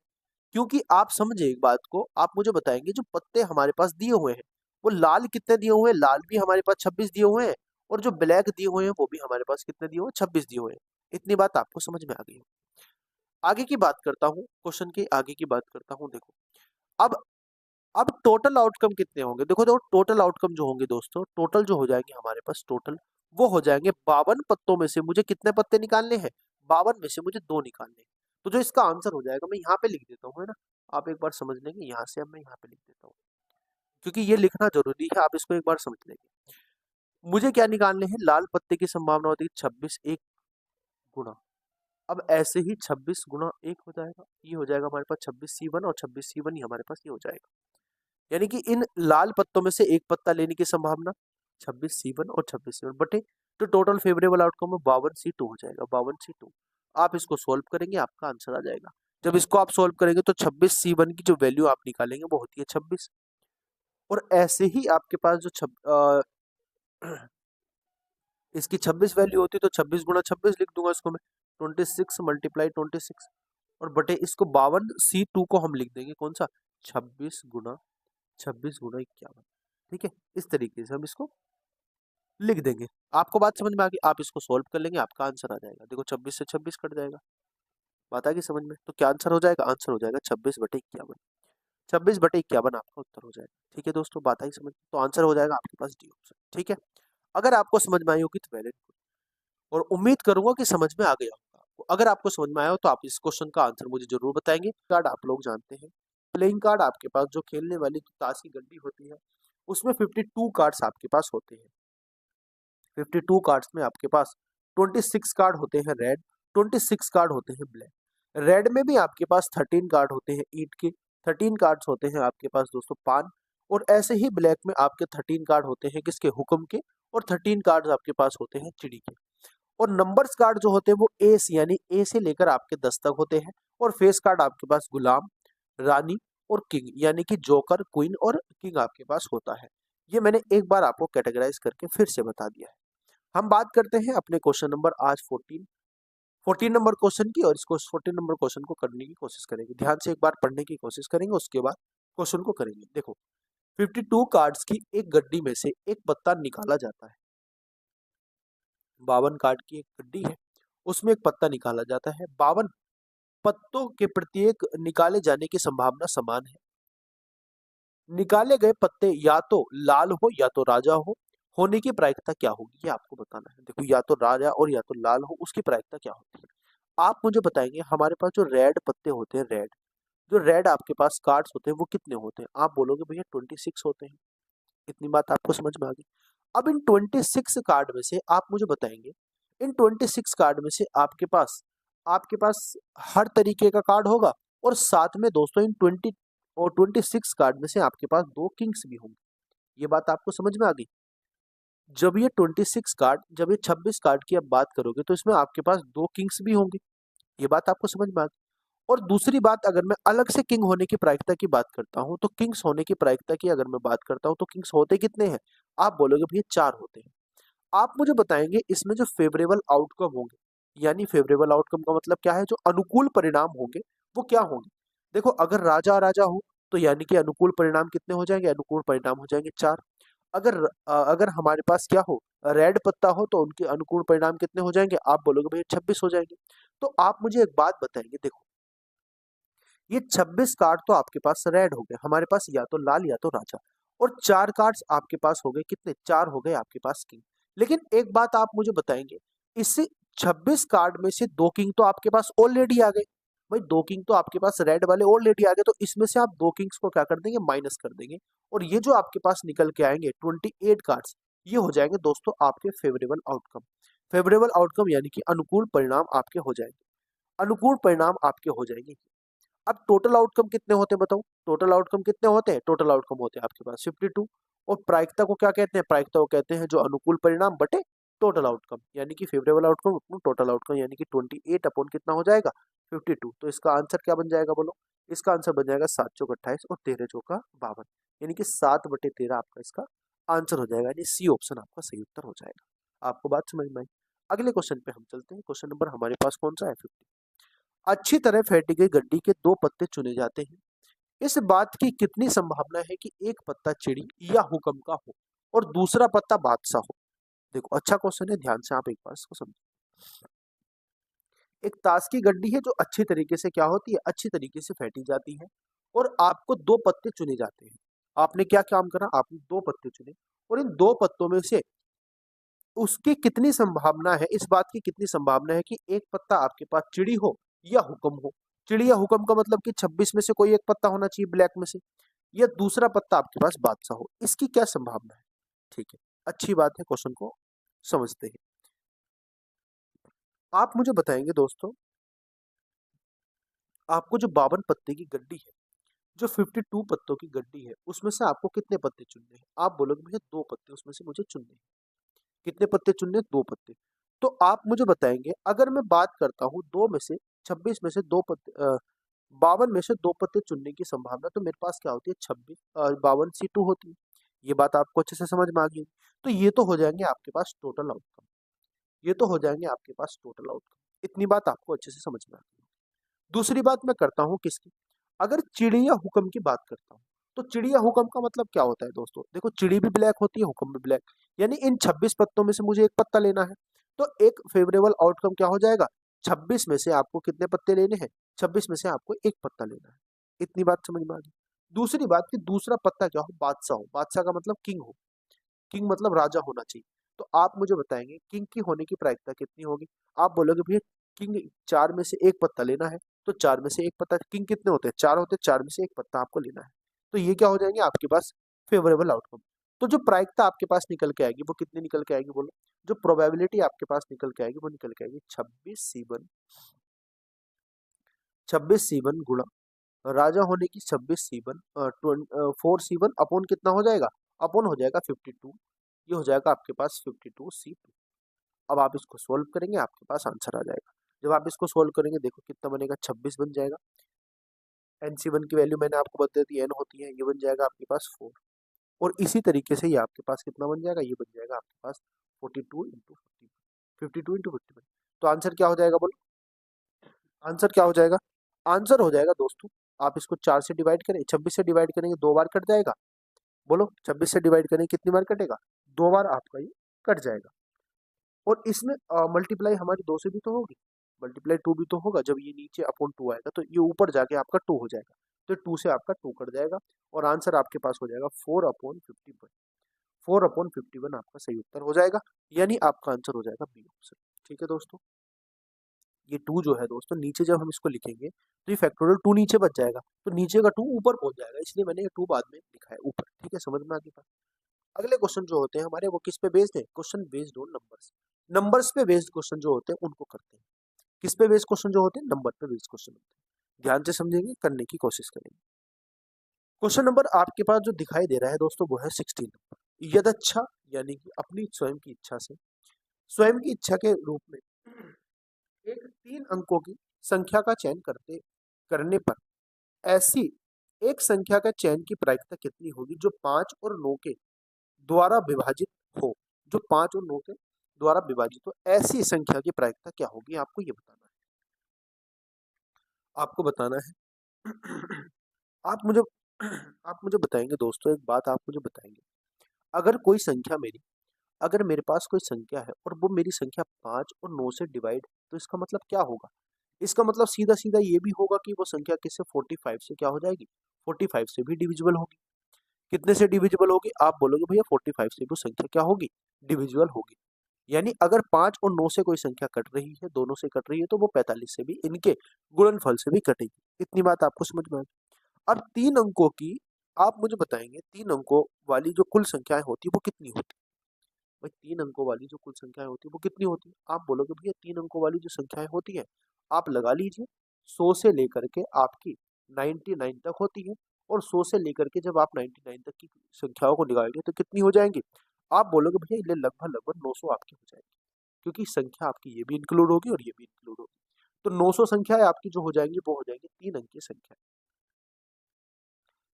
क्योंकि आप समझे एक बात को, आप मुझे बताएंगे जो पत्ते हमारे पास दिए हुए हैं, वो लाल कितने दिए हुए हैं, लाल भी हमारे पास 26 दिए हुए हैं, और जो ब्लैक दिए हुए हैं वो भी हमारे पास कितने दिए हुए हैं, 26 दिए हुए हैं। इतनी बात आपको समझ में आ गई हो। आगे की बात करता हूँ, क्वेश्चन की आगे की बात करता हूँ, देखो अब अब टोटल आउटकम कितने होंगे, देखो देखो टोटल आउटकम जो होंगे दोस्तों, टोटल जो हो जाएंगे हमारे पास टोटल, वो हो जाएंगे 52 पत्तों में से मुझे कितने पत्ते निकालने हैं, 52 में से मुझे दो निकालने हैं। तो जो इसका आंसर हो जाएगा मैं यहाँ पे लिख देता हूँ, है ना, आप एक बार समझ लेंगे, यहाँ से अब मैं यहाँ पे लिख देता हूँ, क्योंकि ये लिखना जरूरी है, आप इसको एक बार समझ लेंगे। मुझे क्या निकालने हैं, लाल पत्ते की संभावना होती है 26 एक गुना, अब ऐसे ही 26 गुना एक हो जाएगा, ये हो जाएगा हमारे पास 26C1, और 26C1 ही हमारे पास ये हो जाएगा, यानी कि इन लाल पत्तों में से एक पत्ता लेने की संभावना 26C1 और 26C1 बटे, तो टोटल फेवरेबल आउटकम में 52C2 हो जाएगा, 52C2। आप इसको सोल्व करेंगे, आपका आंसर आ जाएगा। जब इसको आप सोल्व करेंगे तो 26C1 की जो वैल्यू आप निकालेंगे वो होती है 26, और ऐसे ही आपके पास जो इसकी 26 वैल्यू होती है, तो 26 गुणा 26 लिख दूंगा इसको मैं, 26 मल्टीप्लाई 26, और बटे इसको 52C2 को हम लिख देंगे कौन सा, 26 गुना ठीक है, इस तरीके से हम इसको लिख देंगे। आपको बात समझ में आ गई, आप इसको सोल्व कर लेंगे, आपका आंसर आ जाएगा, देखो 26 से 26 कट जाएगा, बात आ गई समझ में, तो क्या आंसर हो जाएगा, आंसर हो जाएगा 26/51, 26/51 आपका उत्तर हो जाएगा। ठीक है दोस्तों, बात आई समझ में? तो आंसर हो जाएगा आपके पास डी ऑप्शन। ठीक है, अगर आपको समझ में आई होगी तो वेरी गुड, और उम्मीद करूंगा कि समझ में आ गया होगा। अगर आपको समझ में आया हो तो आप इस क्वेश्चन का आंसर मुझे जरूर बताएंगे। कार्ड आप लोग जानते हैं, प्लेइंग कार्ड आपके पास जो खेलने वाली ताश की गड्डी होती है उसमें 52 कार्ड्स आपके पास होते हैं। 52 कार्ड्स में आपके पास 26 कार्ड होते हैं रेड, 26 कार्ड होते हैं ब्लैक। रेड में भी आपके पास 13 कार्ड होते हैं ईंट के, 13 कार्ड्स होते हैं आपके पास दोस्तों पान, और ऐसे ही ब्लैक में आपके 13 कार्ड होते हैं किसके, हुक्म के, और 13 कार्ड्स आपके पास होते हैं चिड़ी के। और नंबर्स कार्ड जो होते हैं वो एस यानी ए से लेकर आपके 10 तक होते हैं। और फेस कार्ड आपके पास गुलाम, रानी और किंग यानी कि जोकर, क्वीन और किंग आपके पास होता है। ये मैंने एक बार आपको कैटेगराइज करके फिर से बता दिया है। हम बात करते हैं अपने क्वेश्चन नंबर आज 14 नंबर क्वेश्चन की, और इसको 14 नंबर क्वेश्चन को करने की कोशिश करेंगे। ध्यान से एक बार पढ़ने की कोशिश करेंगे, उसके बाद क्वेश्चन को करेंगे। देखो, 52 कार्ड्स की एक गड्डी में से एक पत्ता निकाला जाता है। 52 कार्ड की एक गड्डी है, उसमें एक पत्ता निकाला जाता है। 52 पत्तों के प्रत्येक निकाले जाने की संभावना समान है। निकाले गए पत्ते या तो लाल हो या तो राजा हो, होने की प्रायिकता क्या होगी ये आपको बताना है। देखो, या तो राजा और या तो लाल हो, उसकी प्रायिकता क्या होती है आप मुझे बताएंगे। हमारे पास जो रेड पत्ते होते हैं, रेड जो रेड आपके पास कार्ड्स होते हैं वो कितने होते हैं? आप बोलोगे भैया 26 होते हैं। इतनी बात आपको समझ में आ गई। अब इन 26 कार्ड में से आप मुझे बताएंगे, इन 26 कार्ड में से आपके पास हर तरीके का कार्ड होगा, और साथ में दोस्तों इन 26 कार्ड में से आपके पास 2 किंग्स भी होंगे। ये बात आपको समझ में आ गई। जब ये 26 कार्ड की आप बात करोगे तो इसमें आपके पास 2 किंग्स भी होंगे। ये बात आपको समझ में आ गई। और दूसरी बात, अगर मैं अलग से किंग होने की प्रायिकता की बात करता हूं, तो किंग्स होने की प्रायिकता की अगर मैं बात करता हूं तो किंग्स होते कितने हैं? आप बोलोगे भैया 4 होते हैं। आप मुझे बताएंगे इसमें जो फेवरेबल आउटकम होंगे, यानी फेवरेबल आउटकम का मतलब क्या है, जो अनुकूल परिणाम होंगे वो क्या होंगे? देखो, अगर राजा राजा हो तो यानी कि अनुकूल परिणाम कितने हो जाएंगे? अनुकूल परिणाम हो जाएंगे 4। अगर हमारे पास क्या हो, रेड पत्ता हो, तो उनके अनुकूल परिणाम कितने हो जाएंगे? आप बोलोगे भैया 26 हो जाएंगे। तो आप मुझे एक बात बताएंगे, देखो ये 26 कार्ड तो आपके पास रेड हो गए, हमारे पास या तो लाल या तो राजा, और 4 कार्ड्स आपके पास हो गए कितने? 4 हो गए आपके पास किंग। लेकिन एक बात आप मुझे बताएंगे, इससे 26 कार्ड में से 2 किंग तो आपके पास ऑलरेडी आ गए। भाई 2 किंग तो आपके पास रेड वाले ऑलरेडी आ गए, तो इसमें से आप 2 किंग्स को क्या कर देंगे? माइनस कर देंगे। और ये जो आपके पास निकल के आएंगे 28 कार्ड्स, ये हो जाएंगे दोस्तों आपके फेवरेबल आउटकम। फेवरेबल आउटकम यानी कि अनुकूल परिणाम आपके हो जाएंगे। अनुकूल परिणाम आपके हो जाएंगे। अब टोटल आउटकम कितने होते हैं बताओ? टोटल आउटकम कितने होते हैं? टोटल आउटकम होते हैं आपके पास 52। और प्रायिकता को क्या कहते हैं? प्रायिकता को कहते हैं जो अनुकूल परिणाम बटे टोटल आउटकम, यानी कि फेवरेबल आउटकम अपना टोटल आउटकम, यानी कि 28 अपॉन कितना हो जाएगा? 52। तो इसका आंसर क्या बन जाएगा बोलो? इसका आंसर बन जाएगा 7 चौक 28 और 13 चौका 52, यानी कि 7/13 आपका इसका आंसर हो जाएगा, यानी सी ऑप्शन आपका सही उत्तर हो जाएगा। आपको बात समझ में आई? अगले क्वेश्चन पे हम चलते हैं। क्वेश्चन नंबर हमारे पास कौन सा है? 50। अच्छी तरह फेंटी गई गड्डी के 2 पत्ते चुने जाते हैं। इस बात की कितनी संभावना है कि एक पत्ता चिड़ी या हुक्म का हो और दूसरा पत्ता बादशाह हो? देखो, अच्छा क्वेश्चन है, ध्यान से आप एक बार इसको समझो। एक ताश की गड्डी है जो अच्छी तरीके से क्या होती है? अच्छी तरीके से फेंटी जाती है, और आपको 2 पत्ते चुने जाते हैं। आपने क्या काम करा? आपने 2 पत्ते चुने, और इन 2 पत्तों में से उसकी कितनी संभावना है, इस बात की कितनी संभावना है कि एक पत्ता आपके पास चिड़ी हो या हुक्म हो? चिड़ी या हुक्म का मतलब कि 26 में से कोई एक पत्ता होना चाहिए ब्लैक में से, या दूसरा पत्ता आपके पास बादशाह हो। इसकी क्या संभावना है? ठीक है, अच्छी बात है, क्वेश्चन को समझते हैं। आप मुझे बताएंगे दोस्तों, आपको जो 52 पत्ते की गड्डी है, जो 52 पत्तों की गड्डी है, उसमें से आपको कितने पत्ते चुनने हैं? आप बोलोगे भैया 2 पत्ते उसमें से मुझे चुनने हैं। कितने पत्ते चुनने हैं? 2 पत्ते। तो आप मुझे बताएंगे, अगर मैं बात करता हूँ 2 में से 26 में से 2 पत्ते 52 में से 2 पत्ते चुनने की संभावना, तो मेरे पास क्या होती है? 26 52C2 होती है। ये बात आपको अच्छे से समझ में आ गई। तो ये तो हो जाएंगे आपके पास टोटल आउटकम। ये तो हो जाएंगे आपके पास टोटल आउटकम। इतनी बात आपको अच्छे से समझ में आ गई। दूसरी बात मैं करता हूँ किसकी? अगर चिड़िया हुक्म की बात करता हूँ, तो चिड़िया हुक्म का मतलब क्या होता है दोस्तों? देखो, चिड़ी भी ब्लैक होती है, हुक्म भी ब्लैक, यानी इन 26 पत्तों में से मुझे एक पत्ता लेना है। तो एक फेवरेबल आउटकम क्या हो जाएगा? 26 में से आपको कितने पत्ते लेने हैं? 26 में से आपको एक पत्ता लेना है। इतनी बात समझ में आ गई। दूसरी बात कि दूसरा पत्ता क्या हो? बादशाह हो। बादशाह का मतलब किंग हो। किंग मतलब राजा होना चाहिए। तो आप मुझे बताएंगे किंग की होने की प्रायिकता कितनी होगी? आप बोलोगे भैया किंग 4 में से एक पत्ता लेना है, तो 4 में से एक पत्ता, किंग कितने होते हैं? 4 होते हैं, 4 में से एक पत्ता आपको लेना है। तो ये क्या हो जाएंगे आपके पास? Favourable outcome. तो जो प्रायिकता आपके पास निकल के आएगी वो कितनी निकल के आएगी बोलो? जो प्रोबेबिलिटी आपके पास निकल के आएगी वो निकल के आएगी 26C1 गुणा राजा होने की 26C1 4C1 अपॉन कितना हो जाएगा? अपॉन हो जाएगा 52। ये हो जाएगा आपके पास 52C2। अब आप इसको सोल्व करेंगे, आपके पास आंसर आ जाएगा। जब आप इसको सोल्व करेंगे देखो कितना बनेगा, 26 बन जाएगा। NC1 की वैल्यू मैंने आपको बता दी, n होती है, ये बन जाएगा आपके पास 4। और इसी तरीके से ये आपके पास कितना बन जाएगा? ये बन जाएगा आपके पास 42 इंटू 52 इंटू 51। तो आंसर क्या हो जाएगा बोलो? आंसर क्या हो जाएगा? आंसर हो जाएगा दोस्तों, आप इसको 4 से डिवाइड करें, 26 से डिवाइड करेंगे 2 बार कट जाएगा। बोलो 26 से डिवाइड करेंगे कितनी बार कटेगा? 2 बार आपका ये कट जाएगा। और इसमें मल्टीप्लाई हमारी 2 से भी तो होगी, मल्टीप्लाई 2 भी तो होगा। जब ये नीचे अपॉन 2 आएगा तो ये ऊपर जाके आपका 2 हो जाएगा, तो 2 से आपका 2 कट जाएगा और आंसर आपके पास हो जाएगा 4/51। 4/51 आपका सही उत्तर हो जाएगा, यानी आपका आंसर हो जाएगा बी ऑप्शन। ठीक है दोस्तों, ये 2 जो है दोस्तों, नीचे जब हम इसको लिखेंगे तो ये फैक्टोरियल 2 नीचे बच जाएगा, तो नीचे का 2 ऊपर पहुंच जाएगा, इसलिए मैंने ये 2 बाद में लिखा है ऊपर। ठीक है, समझ में आ गई बात? अगले क्वेश्चन जो होते हैं हमारे वो किस पे बेस्ड है? Question based on numbers. Numbers पे बेस्ड क्वेश्चन जो होते हैं उनको करते हैं। किस पे बेस्ड क्वेश्चन जो होते हैं? नंबर पे बेस्ड क्वेश्चन होते हैं। ध्यान से समझेंगे, करने की कोशिश करेंगे। क्वेश्चन नंबर आपके पास जो दिखाई दे रहा है दोस्तों वो है 16 नंबर। यदच्छा यानी कि अपनी स्वयं की इच्छा से, स्वयं की इच्छा के रूप में एक 3 अंकों की संख्या का चयन करने पर ऐसी एक संख्या का चयन की प्रायिकता कितनी होगी जो 5 और 9 के द्वारा विभाजित हो? जो 5 और 9 के द्वारा विभाजित हो, ऐसी संख्या की प्रायिकता क्या होगी? आपको ये बताना है, आपको बताना है। आप मुझे आप मुझे बताएंगे दोस्तों, एक बात आप मुझे बताएंगे, अगर कोई संख्या मेरी, अगर मेरे पास कोई संख्या है और वो मेरी संख्या 5 और 9 से डिवाइड, तो इसका मतलब क्या होगा? इसका मतलब सीधा सीधा ये भी होगा कि वो संख्या किससे 45 से क्या हो जाएगी? 45 से भी डिविजिबल होगी। कितने से डिविजिबल होगी? आप बोलोगे भैया 45 से वो संख्या क्या होगी? डिविजिबल होगी। यानी अगर 5 और 9 से कोई संख्या कट रही है, दोनों से कट रही है, तो वो 45 से भी, इनके गुणनफल से भी कटेगी। इतनी बात आपको समझ में आ गई। अब 3 अंकों की, आप मुझे बताएंगे 3 अंकों वाली जो कुल संख्याएं होती है वो कितनी होती है? भाई 3 अंकों वाली जो कुल संख्याएं होती है वो कितनी होती है? आप बोलोगे भैया 3 अंकों वाली जो संख्याएं होती है, आप लगा लीजिए 100 से लेकर के आपकी 99 तक होती है, और 100 से लेकर के जब आप 99 तक की संख्याओं को निकालेंगे तो कितनी हो जाएंगी? आप बोलोगे भैया ये लगभग लगभग 900 आपकी हो जाएगी, क्योंकि संख्या आपकी ये भी इंक्लूड होगी और ये भी इंक्लूड होगी। तो 900 संख्याएं आपकी जो हो जाएंगी वो हो जाएंगी 3 अंक की संख्या।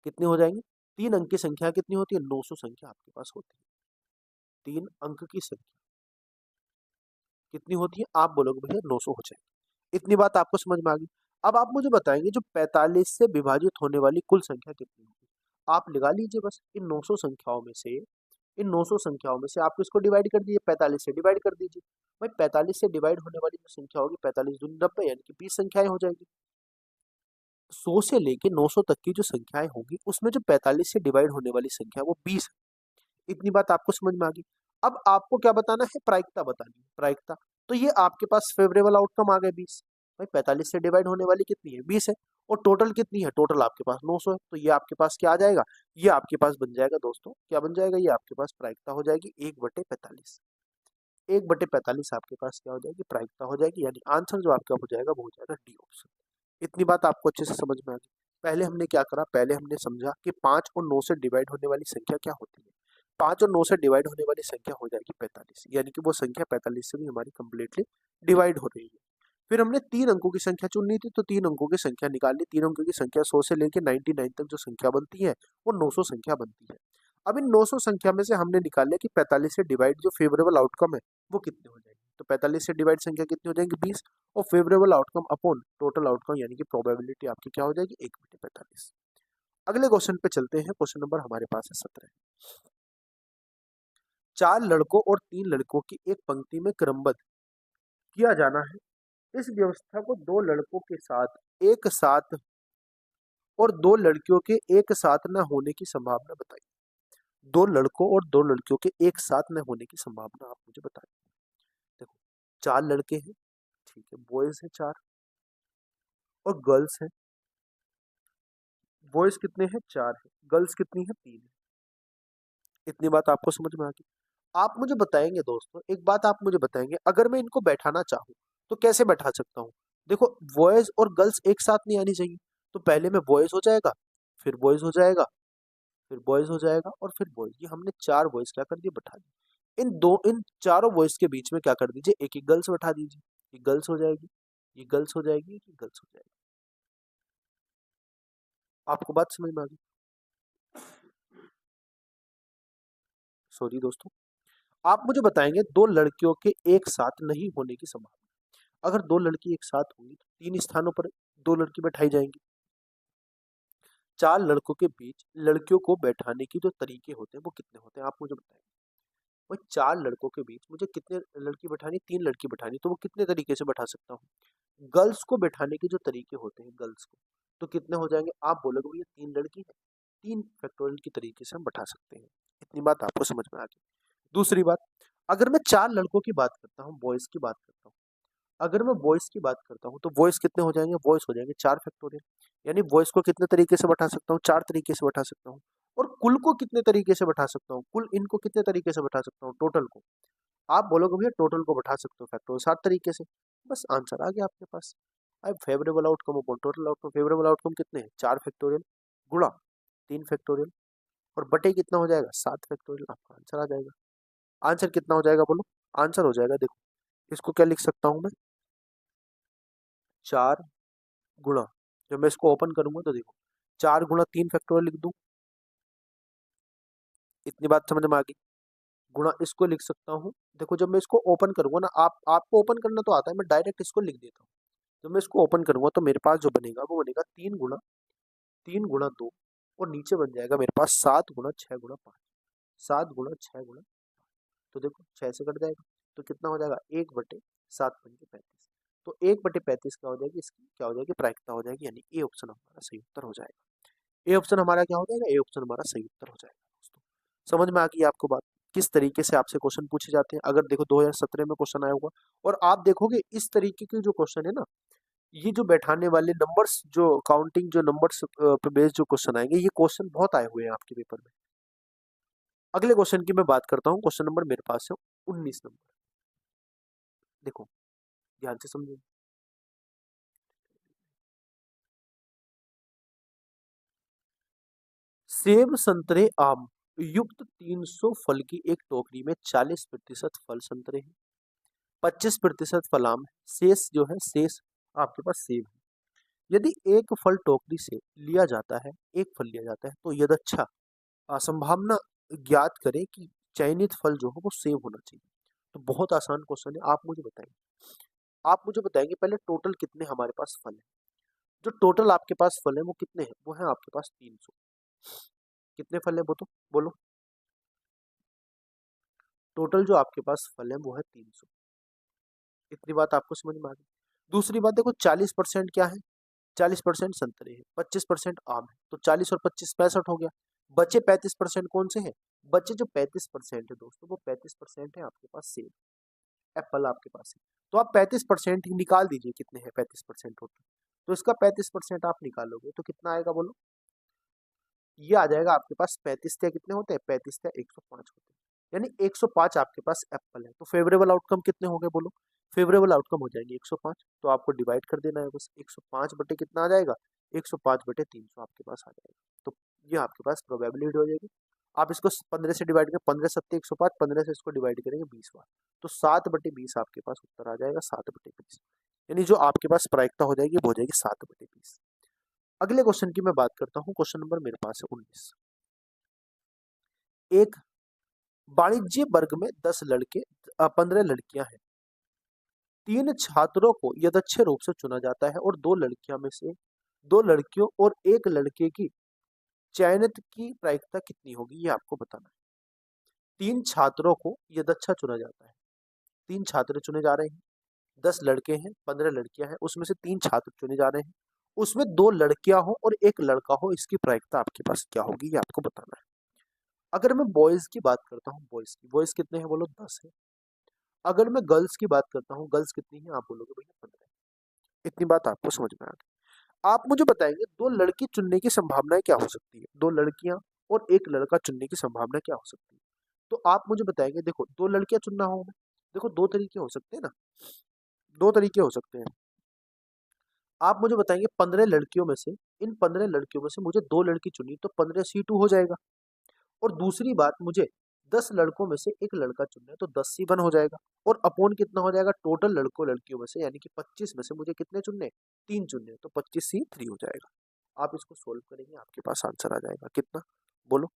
कितनी हो जाएंगी? 3 अंक की संख्या कितनी होती है? 900 संख्या आपके पास होती है। 3 अंक की संख्या कितनी होती है? आप बोलोगे भैया 900 हो जाएगी। इतनी बात आपको समझ में आ गई। अब आप मुझे बताएंगे जो 45 से विभाजित होने वाली कुल संख्या कितनी होगी? आप लगा लीजिए बस इन 900 संख्याओं में से, इन 900 संख्याओं में से आप इसको डिवाइड कर दीजिए, 45 से डिवाइड कर दीजिए। भाई 45 से डिवाइड होने वाली जो संख्या होगी 45 दूनी 90, यानी कि 20 संख्याएं हो जाएगी। 100 से लेके 900 तक की जो संख्याएं होगी उसमें जो 45 से डिवाइड होने वाली संख्या वो 20 है। इतनी बात आपको समझ में आ गई। अब आपको क्या बताना है? प्रायिकता बतानी है, प्रायिकता। तो ये आपके पास फेवरेबल आउटकम आ गए 20। भाई 45 से डिवाइड होने वाली कितनी है? 20 है। और टोटल कितनी है? टोटल आपके पास 900 है। तो ये आपके पास क्या आ जाएगा? ये आपके पास बन जाएगा दोस्तों, क्या बन जाएगा? ये आपके पास प्रायिकता हो जाएगी 1/45। 1/45 आपके पास क्या हो जाएगी? प्रायिकता हो जाएगी, यानी आंसर जो आपका हो जाएगा वो हो जाएगा डी ऑप्शन। इतनी बात आपको अच्छे से समझ में आ गई। पहले हमने क्या करा? पहले हमने समझा कि 5 और 9 से डिवाइड होने वाली संख्या क्या होती है। 5 और 9 से डिवाइड होने वाली संख्या हो जाएगी 45, यानी कि वो संख्या 45 से भी हमारी कंप्लीटली डिवाइड हो रही है। फिर हमने 3 अंकों की संख्या चुननी थी, तो 3 अंकों की संख्या निकाल ली। 3 अंकों की संख्या 100 से लेकर 99 तक जो संख्या बनती है वो 900 संख्या बनती है। अब इन 900 संख्या में से हमने निकाल लिया कि 45 से डिवाइड जो फेवरेबल आउटकम है वो कितने हो जाएंगे। तो 45 से डिवाइड संख्या कितनी हो जाएंगी? 20। और favourable outcome upon total outcome, यानी कि प्रोबेबिलिटी आपकी क्या हो जाएगी? 1/45। अगले क्वेश्चन पे चलते हैं। क्वेश्चन नंबर हमारे पास है 17। 4 लड़कों और 3 लड़कों की एक पंक्ति में क्रमबद्ध किया जाना है। इस व्यवस्था को 2 लड़कों के साथ एक साथ और 2 लड़कियों के एक साथ न होने की संभावना बताइए। 2 लड़कों और 2 लड़कियों के एक साथ न होने की संभावना आप मुझे बताइए। देखो 4 लड़के हैं, ठीक है, बॉयज है 4 और गर्ल्स है। बॉयज कितने हैं? 4 है। गर्ल्स कितनी है? 3 है। इतनी बात आपको समझ में आ गई। आप मुझे बताएंगे दोस्तों, एक बात आप मुझे बताएंगे, अगर मैं इनको बैठाना चाहूँ तो कैसे बैठा सकता हूँ? देखो, बॉयज और गर्ल्स एक साथ नहीं आनी चाहिए, तो पहले में बॉयज हो जाएगा, फिर बॉयज हो जाएगा, फिर बॉयज हो जाएगा और फिर बॉयज। ये हमने 4 बॉयज क्या कर दिए? बैठा दिए। इन चारों बॉयज के बीच में क्या कर दीजिए? एक एक गर्ल्स बैठा दीजिए। ये गर्ल्स हो जाएगी, ये गर्ल्स हो जाएगी, ये गर्ल्स हो जाएगी। आपको बात समझ में आ गई? सॉरी दोस्तों, आप मुझे बताएंगे दो लड़कियों के एक साथ नहीं होने की संभावना। अगर दो लड़की एक साथ होंगी तो 3 स्थानों पर दो लड़की बैठाई जाएंगी। 4 लड़कों के बीच लड़कियों को बैठाने की जो तरीके होते हैं वो कितने होते हैं? आप मुझे बताएंगे। भाई, 4 लड़कों के बीच मुझे कितने लड़की बैठानी? 3 लड़की बैठानी, तो वो कितने तरीके से बैठा सकता हूँ? गर्ल्स को बैठाने के जो तरीके होते हैं गर्ल्स को, तो कितने हो जाएंगे? आप बोलोगे भैया 3 लड़की है, 3 फैक्टोरियल की तरीके से हम बैठा सकते हैं। इतनी बात आपको समझ में आ गई। दूसरी बात, अगर मैं 4 लड़कों की बात करता हूँ, बॉयज की बात करता हूँ, अगर मैं बॉयज की बात करता हूँ तो बॉयज कितने हो जाएंगे? बॉयज हो जाएंगे 4 फैक्टोरियल। यानी बॉयज को कितने तरीके से बैठा सकता हूँ? 4 तरीके से बैठा सकता हूँ। और कुल को कितने तरीके से बैठा सकता हूँ? कुल इनको कितने तरीके से बैठा सकता हूँ? टोटल को। आप बोलोगे भैया टोटल को बैठा सकते हो फैक्टोरियल 7 तरीके से। बस आंसर आ गया आपके पास। अब favourable outcome upon total outcome. Favourable outcome कितने हैं? 4 फैक्टोरियल गुणा 3 फैक्टोरियल और बटे कितना हो जाएगा? 7 फैक्टोरियल। आपका आंसर आ जाएगा। आंसर कितना हो जाएगा बोलो? आंसर हो जाएगा, देखो इसको क्या लिख सकता हूँ मैं? 4 गुणा, जब मैं इसको ओपन करूंगा तो देखो 4 गुणा 3 फैक्टोरियल लिख दूं। इतनी बात समझ में आ गई। गुणा इसको लिख सकता हूँ। देखो जब मैं इसको ओपन करूंगा ना, आपको ओपन करना तो आता है, मैं डायरेक्ट इसको लिख देता हूँ। जब मैं इसको ओपन करूंगा तो मेरे पास जो बनेगा वो बनेगा 3 गुणा 2 और नीचे बन जाएगा मेरे पास 7 गुणा 6 गुणा 5। 7 गुणा 6 गुणा, तो देखो 6 से कट जाएगा, तो कितना हो जाएगा? 1/7 बन के 35। तो 1/35 क्या हो जाएगी? इसकी क्या हो जाएगी? प्रायिकता हो जाएगी, यानी ए ऑप्शन हमारा सही उत्तर हो जाएगा। ए ऑप्शन हमारा क्या हो जाएगा? ए ऑप्शन हमारा सही उत्तर हो जाएगा दोस्तों। समझ में आ गई आपको बात? किस तरीके से आपसे क्वेश्चन पूछे जाते हैं। अगर देखो 2017 में क्वेश्चन आया होगा और आप देखोगे इस तरीके के जो क्वेश्चन है ना, ये जो बैठाने वाले नंबर्स, जो काउंटिंग, जो नंबर्स पे बेस्ड जो क्वेश्चन आएंगे, ये क्वेश्चन बहुत आए हुए हैं आपके पेपर में। अगले क्वेश्चन की मैं बात करता हूँ। क्वेश्चन नंबर मेरे पास है 19 नंबर। देखो ध्यान से समझिए। सेब संतरे आम युक्त 300 फल की एक टोकरी में 40% फल संतरे हैं, 25% फल आम है, शेष जो है, शेष आपके पास सेब है। यदि एक फल टोकरी से लिया जाता है, एक फल लिया जाता है, तो यदच्छा संभावना ज्ञात करें कि चयनित फल जो हो वो सेब होना चाहिए। तो बहुत आसान क्वेश्चन है। आप मुझे बताएंगे पहले टोटल कितने हमारे पास फल है। जो टोटल आपके पास फल है वो कितने हैं? वो है आपके पास 300। कितने फल है वो तो बोलो? टोटल जो आपके पास फल है वो है 300। इतनी बात आपको समझ में आ गई। दूसरी बात देखो, 40% क्या है? 40% संतरे हैं, 25% आम है, तो 40 और 25 65 हो गया। बचे 35% कौन से हैं? बचे जो 35% है दोस्तों, वो 35% है आपके पास सेब, एप्पल आपके पास है। तो आप 35% ही निकाल दीजिए, कितने हैं 35% टोटल। तो इसका 35% आप निकालोगे तो कितना आएगा बोलो? ये आ जाएगा आपके पास 35 कितने होते हैं? 35 105 होते हैं। यानी 105 आपके पास एप्पल है। तो फेवरेबल आउटकम कितने हो गए बोलो? फेवरेबल आउटकम हो जाएंगे 105। तो आपको डिवाइड कर देना है बस। 105 बटे कितना आ जाएगा? 105 बटे 300 आपके पास आ जाएगा। तो ये आपके पास प्रोबेबिलिटी हो जाएगी। आप इसको 15 से डिवाइड करें, 15 सत्ते 105, 15 से इसको डिवाइड करेंगे 20 बार, तो 7/20 आपके पास उत्तर आ जाएगा। 7/20 यानी जो आपके पास प्रायिकता हो जाएगी वो हो जाएगी 7/20। अगले क्वेश्चन की मैं बात करता हूँ। क्वेश्चन नंबर मेरे पास है 19। एक वाणिज्य वर्ग में 10 लड़के 15 लड़कियां हैं। 3 छात्रों को यदृच्छिक रूप से चुना जाता है और 2 लड़कियां में से 2 लड़कियों और 1 लड़के की चयनित की प्रायिकता कितनी होगी? ये आपको बताना है। 3 छात्रों को यदृच्छा चुना जाता है। 3 छात्र चुने जा रहे हैं, 10 लड़के हैं, 15 लड़कियां हैं, उसमें से 3 छात्र चुने जा रहे हैं, उसमें 2 लड़कियां हो और 1 लड़का हो, इसकी प्रायिकता आपके पास क्या होगी? ये आपको बताना है। अगर मैं बॉयज की बात करता हूँ, बॉयज कितने हैं बोलो? 10 है। अगर मैं गर्ल्स की बात करता हूँ, गर्ल्स कितनी है, आप बोलोगे भैया 15। इतनी बात आपको समझ में आ गई। आप मुझे बताएंगे दो लड़की चुनने की संभावनाएं क्या हो सकती है, दो लड़कियां और एक लड़का चुनने की संभावना क्या हो सकती है। तो आप मुझे बताएंगे, देखो दो लड़कियां चुनना हो, देखो दो तरीके हो सकते हैं ना, दो तरीके हो सकते हैं। आप मुझे बताएंगे 15 लड़कियों में से, इन 15 लड़कियों में से मुझे दो लड़की चुनी तो 15C2 हो जाएगा। और दूसरी बात, मुझे 10 लड़कों में से एक लड़का चुनना है तो 10C1 हो जाएगा। और अपॉन कितना हो जाएगा, टोटल लड़कों लड़कियों में से, यानी कि 25 में से मुझे कितने चुनने, 3 चुनने हैं, तो 25C3 हो जाएगा। आप इसको सोल्व करेंगे, आपके पास आंसर आ जाएगा कितना, बोलो।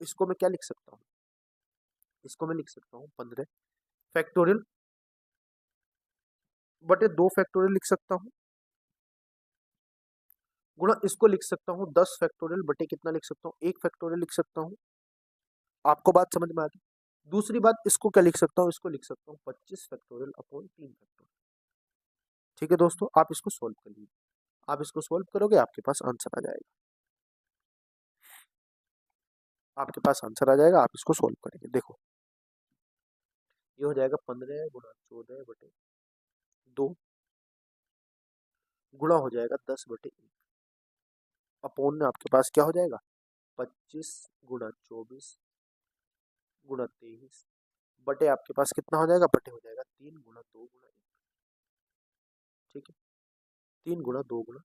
इसको मैं क्या लिख सकता हूँ, इसको मैं लिख सकता हूँ 15 फैक्टोरियल बटे 2 फैक्टोरियल लिख सकता हूँ, गुणा इसको लिख सकता हूँ 10 फैक्टोरियल बटे कितना लिख सकता हूँ, 1 फैक्टोरियल लिख सकता हूँ। आपको बात समझ में आ गई। दूसरी बात, इसको क्या लिख सकता हूँ, इसको लिख सकता हूँ 25 फैक्टोरियल अपॉन 3 फैक्टोरियल। ठीक है दोस्तों, आप इसको सोल्व कर लीजिए। आप इसको सोल्व करोगे, आपके पास आंसर आ जाएगा, आपके पास आंसर आ जाएगा। आप इसको सोल्व करेंगे, देखो ये हो जाएगा 15 गुणा 14 बटे 2, गुणा हो जाएगा 10 बटे 1, अपॉन में आपके पास क्या हो जाएगा, 25 गुणा 24 गुणा 23 बटे आपके पास कितना हो जाएगा, बटे हो जाएगा 3 गुणा 2 गुणा 1। ठीक है, 3 गुणा 2 गुणा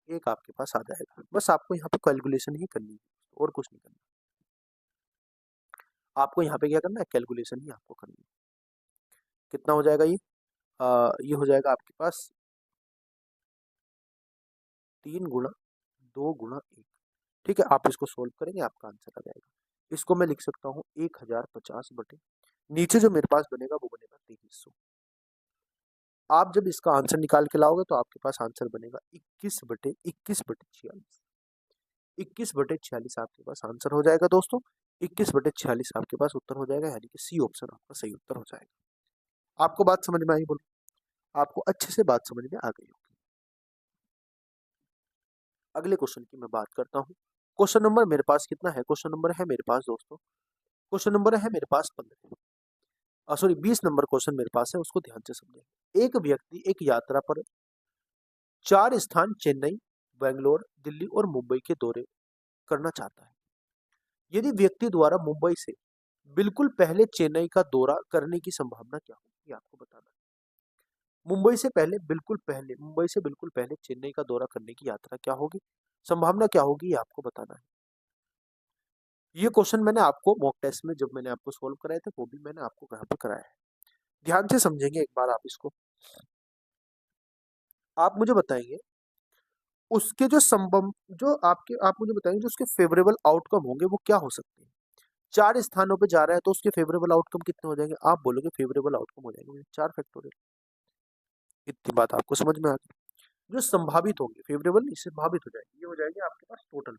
1 आपके पास आ जाएगा। बस आपको यहाँ पे कैलकुलेशन ही करनी है, और कुछ नहीं करना। आपको यहाँ पे क्या करना है, कैलकुलेशन ही आपको करनी है। कितना हो जाएगा ये, ये हो जाएगा आपके पास 3 गुणा 2 गुणा 1। ठीक है, आप इसको सोल्व करेंगे, आपका आंसर आ जाएगा। इसको मैं लिख सकता हूँ 1050 बटे, नीचे जो मेरे पास बनेगा वो बनेगा 2300। आप जब इसका आंसर निकाल के लाओगे तो आपके पास आंसर बनेगा 21 बटे 46 आपके पास आंसर हो जाएगा दोस्तों। 21 बटे 46 आपके पास उत्तर हो जाएगा, यानी कि सी ऑप्शन आपका सही उत्तर हो जाएगा। आपको बात समझ में आई, बोलो, आपको अच्छे से बात समझ में आ गई होगी। अगले क्वेश्चन की मैं बात करता हूँ। क्वेश्चन नंबर मेरे पास कितना है, क्वेश्चन नंबर है मेरे पास दोस्तों, क्वेश्चन नंबर है मेरे पास 15, सॉरी 20 नंबर क्वेश्चन मेरे पास है, उसको ध्यान से समझें। एक व्यक्ति एक यात्रा पर 4 स्थान चेन्नई, बेंगलोर, दिल्ली और मुंबई के दौरे करना चाहता है। यदि व्यक्ति द्वारा मुंबई से बिल्कुल पहले चेन्नई का दौरा करने की संभावना क्या होगी, ये आपको बताना है। मुंबई से बिल्कुल पहले चेन्नई का दौरा करने की यात्रा क्या होगी, संभावना क्या होगी, ये आपको बताना है। ये क्वेश्चन मैंने आपको मॉक टेस्ट में जब मैंने आपको सोल्व कराए थे, वो भी मैंने आपको कहाँ पे कराया है। ध्यान से समझेंगे एक बार आप इसको। आप मुझे बताएंगे उसके जो संभव, जो आपके, आप मुझे बताएंगे जो उसके फेवरेबल आउटकम होंगे वो क्या हो सकते हैं। 4 स्थानों पे जा रहा है तो उसके फेवरेबल आउटकम कितने हो जाएंगे, आप बोलोगे फेवरेबल आउटकम हो जाएंगे 4 फैक्टोरियल। इतनी बात आपको समझ में आ गई। जो संभावित होंगे, फेवरेबल नहीं, संभावित हो जाएंगे, ये हो जाएंगे आपके पास टोटल,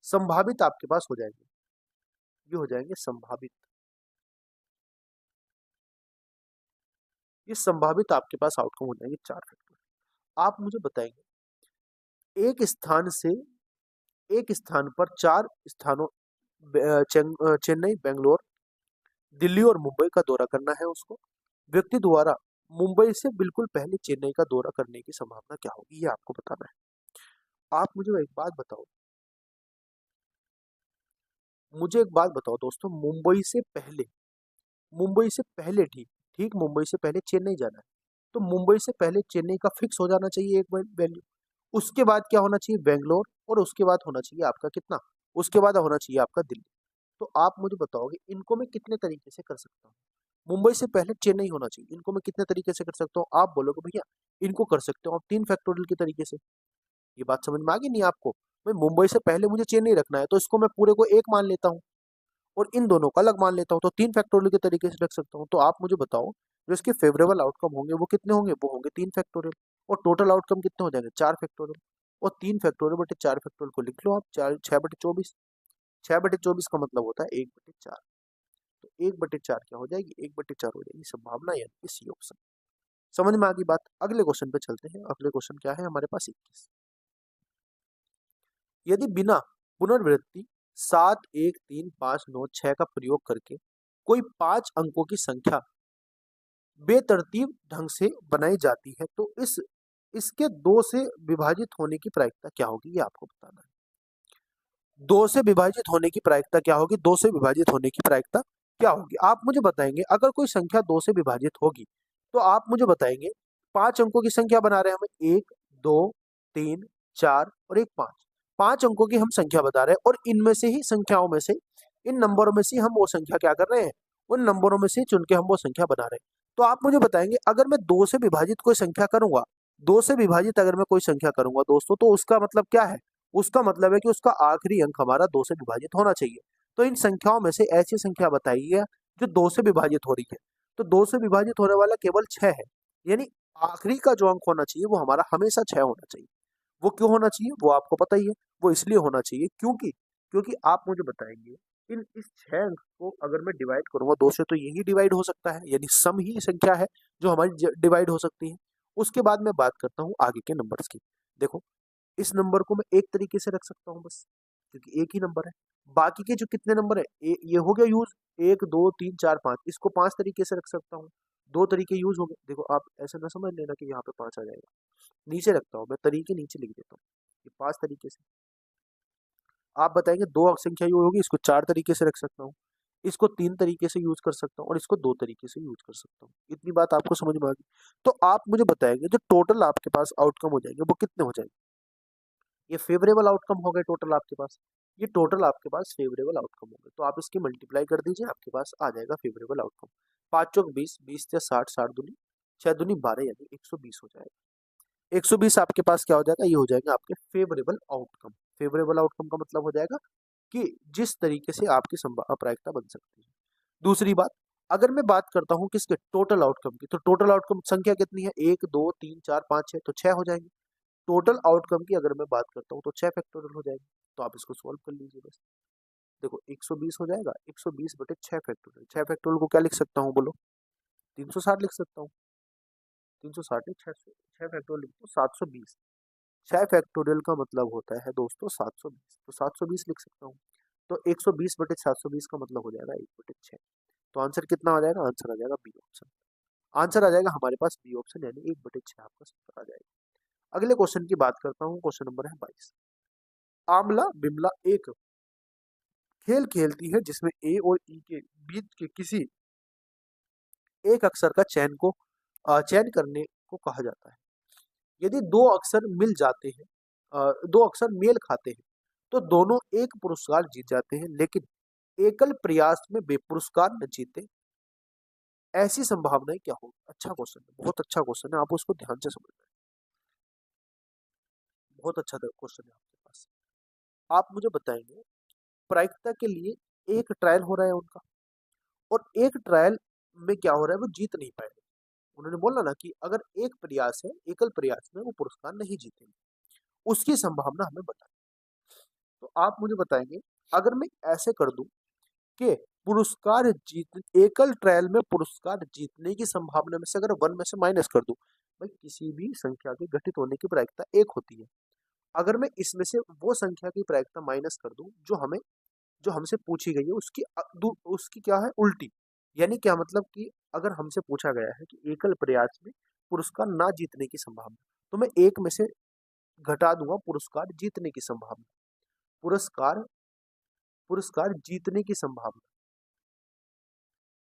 संभावित आपके पास हो जाएंगे, ये हो जाएंगे संभावित, ये संभावित आपके पास आउटकम हो जाएंगे 4 फैक्टोरियल। आप मुझे बताएंगे एक स्थान से, एक स्थान पर 4 स्थानों, चेन्नई, बेंगलोर, दिल्ली और मुंबई का दौरा करना है उसको। व्यक्ति द्वारा मुंबई से बिल्कुल पहले चेन्नई का दौरा करने की संभावना क्या होगी, ये आपको बताना है। आप मुझे एक बात बताओ, मुझे एक बात बताओ दोस्तों, मुंबई से पहले ठीक, ठीक मुंबई से पहले चेन्नई जाना है, तो मुंबई से पहले चेन्नई का फिक्स हो जाना चाहिए एक वैल्यू। उसके बाद क्या होना चाहिए, बेंगलोर, और उसके बाद होना चाहिए आपका कितना, उसके बाद होना चाहिए आपका दिल्ली। तो आप मुझे बताओगे इनको मैं कितने तरीके से कर सकता हूँ। मुंबई से पहले चेन्नई होना चाहिए, इनको मैं कितने तरीके से कर सकता हूँ, आप बोलोगे भैया इनको कर सकते हो आप 3 फैक्टोरियल के तरीके से। ये बात समझ में आ गई नहीं आपको। मैं मुंबई से पहले मुझे चेन्नई रखना है तो इसको मैं पूरे को एक मान लेता हूँ और इन दोनों का अलग मान लेता हूँ, तो 3 फैक्टोरियल के तरीके से रख सकता हूँ। तो आप मुझे बताओ जो इसके फेवरेबल आउटकम होंगे वो कितने होंगे, वो होंगे 3 फैक्टोरियल, और टोटल आउटकम कितने हो जाएंगे 4 फैक्टोरियल। और 3 फैक्टोरियल बटे 4 फैक्टोरियल को लिख लो आप, 6/24, 6/24 का मतलब होता है 1/4। तो 1/4 क्या हो जाएगी, 1/4 हो जाएगी संभावना, यानी कि सी ऑप्शन। समझ में आ गई बात। अगले क्वेश्चन पे चलते हैं। अगले क्वेश्चन क्या है हमारे पास, 21। यदि बिना पुनर्वृत्ति 7 1 3 5 9 6 का प्रयोग करके कोई 5 अंकों की संख्या बेतरतीब ढंग से बनाई जाती है तो इसके 2 से विभाजित होने की प्रायिकता क्या होगी, ये आपको बताना है। 2 से विभाजित होने की प्रायिकता क्या होगी? 2 से विभाजित होने की प्रायिकता क्या होगी? आप मुझे बताएंगे अगर कोई संख्या 2 से विभाजित होगी तो आप मुझे बताएंगे 5 अंकों की संख्या बना रहे हैं हम, 1 2 3 4 और एक 5। 5 अंकों की हम संख्या बता रहे हैं और इनमें से ही संख्याओं में से, इन नंबरों में से हम वो संख्या क्या कर रहे हैं, उन नंबरों में से चुन के हम वो संख्या बना रहे हैं। तो आप मुझे बताएंगे अगर मैं 2 से विभाजित कोई संख्या करूंगा, 2 से विभाजित अगर मैं कोई संख्या करूंगा दोस्तों, तो उसका मतलब क्या है? उसका मतलब है कि उसका आखिरी अंक हमारा 2 से विभाजित होना चाहिए। तो इन संख्याओं में से ऐसी संख्या बताइए जो 2 से विभाजित हो रही है। तो 2 से विभाजित होने वाला केवल 6 है, यानी आखिरी का जो अंक होना चाहिए वो हमारा हमेशा 6 होना चाहिए। वो क्यों होना चाहिए वो आपको पता ही है, वो इसलिए होना चाहिए क्योंकि क्योंकि आप मुझे बताएंगे इन इस 6 अंक को अगर मैं डिवाइड करूंगा 2 से तो यही डिवाइड हो सकता है, यानी सम ही संख्या है जो हमारी डिवाइड हो सकती है। उसके बाद मैं बात करता हूँ आगे के नंबर्स की। देखो, इस नंबर को मैं एक तरीके से रख सकता हूँ बस, क्योंकि एक ही नंबर है। बाकी के जो कितने नंबर है, ये हो गया यूज, 1 2 3 4 5, इसको 5 तरीके से रख सकता हूँ। 2 तरीके यूज हो गए। देखो आप ऐसा ना समझ लेना कि यहाँ पे 5 आ जाएगा, नीचे रखता हूँ मैं, तरीके नीचे लिख देता हूँ, ये 5 तरीके से। आप बताएंगे 2 अंक संख्या यूज होगी, इसको 4 तरीके से रख सकता हूँ, इसको 3 तरीके से यूज कर सकता हूँ और इसको 2 तरीके से यूज कर सकता हूँ। इतनी बात आपको समझ में आ गई? तो आप मुझे बताएंगे जो टोटल आपके पास आउटकम हो जाएंगे वो कितने हो जाएंगे? ये फेवरेबल आउटकम हो गए टोटल आपके पास, ये टोटल आपके पास फेवरेबल आउटकम हो गए। तो आप इसकी मल्टीप्लाई कर दीजिए, आपके पास आ जाएगा फेवरेबल आउटकम। 5 चौक 20, 20 से 60, 60 दूनी 6 दूनी 12, यानी 120 हो जाएगा। 120 आपके पास क्या हो जाएगा, ये हो जाएगा आपके फेवरेबल आउटकम। फेवरेबल आउटकम का मतलब हो जाएगा कि जिस तरीके से आपकी प्रायिकता बन सकती है। दूसरी बात, अगर मैं बात करता हूँ किसके, टोटल आउटकम की, तो टोटल आउटकम संख्या कितनी है, 1 2 3 4 5 6, तो 6 हो जाएंगे। टोटल आउटकम की अगर मैं बात करता हूँ तो 6 फैक्टोरियल हो जाएगी। तो आप इसको सॉल्व कर लीजिए बस। देखो 120 हो जाएगा, 120 बटे 6 फैक्टोरियल। 6 फैक्टोरियल को क्या लिख सकता हूँ बोलो? 360 लिख सकता हूँ। 360 6 फैक्टोरियल लिख तो 720। 6 फैक्टोरियल का मतलब होता है दोस्तों 720, तो 720 लिख सकता हूँ। तो 120 बटे 720 का मतलब हो जाएगा 1 बटे 6। तो आंसर कितना आ जाएगा? आंसर आ जाएगा बी ऑप्शन। आंसर आ जाएगा हमारे पास बी ऑप्शन, यानी 1 बटे 6 आपका आंसर आ जाएगा। अगले क्वेश्चन की बात करता हूँ, क्वेश्चन नंबर है 22। आमला बिमला एक खेल खेलती है जिसमें ए और ई के बीच के किसी एक अक्षर का चयन करने को कहा जाता है। यदि दो अक्षर मिल जाते हैं, दो अक्षर मेल खाते हैं तो दोनों एक पुरस्कार जीत जाते हैं, लेकिन एकल प्रयास में वे पुरस्कार न जीते, ऐसी संभावनाएं क्या होगी? अच्छा क्वेश्चन है, बहुत अच्छा क्वेश्चन है, आप उसको ध्यान से समझना है। बहुत अच्छा क्वेश्चन है आपके पास। आप मुझे बताएंगे प्रायिकता के लिए एक ट्रायल हो रहा है उनका, और एक ट्रायल में क्या हो रहा है, वो जीत नहीं पाए। उन्होंने बोला ना कि अगर एक प्रयास है, एकल प्रयास में वो पुरस्कार नहीं जीतेंगे, उसकी संभावना हमें बताएं। तो आप मुझे बताएंगे अगर मैं ऐसे कर दूं कि पुरस्कार जीत एकल ट्रायल में पुरस्कार जीतने की संभावना में से अगर 1 में से माइनस कर दूं, भाई किसी भी संख्या के घटित होने की प्रायिकता 1 होती है। अगर मैं इसमें से वो संख्या की प्रायिकता माइनस कर दूं जो हमसे पूछी गई है उसकी क्या है, उल्टी। यानी क्या मतलब कि अगर हमसे पूछा गया है कि एकल प्रयास में पुरस्कार ना जीतने की संभावना, तो मैं 1 में से घटा दूंगा पुरस्कार जीतने की संभावना। पुरस्कार पुरस्कार जीतने की संभावना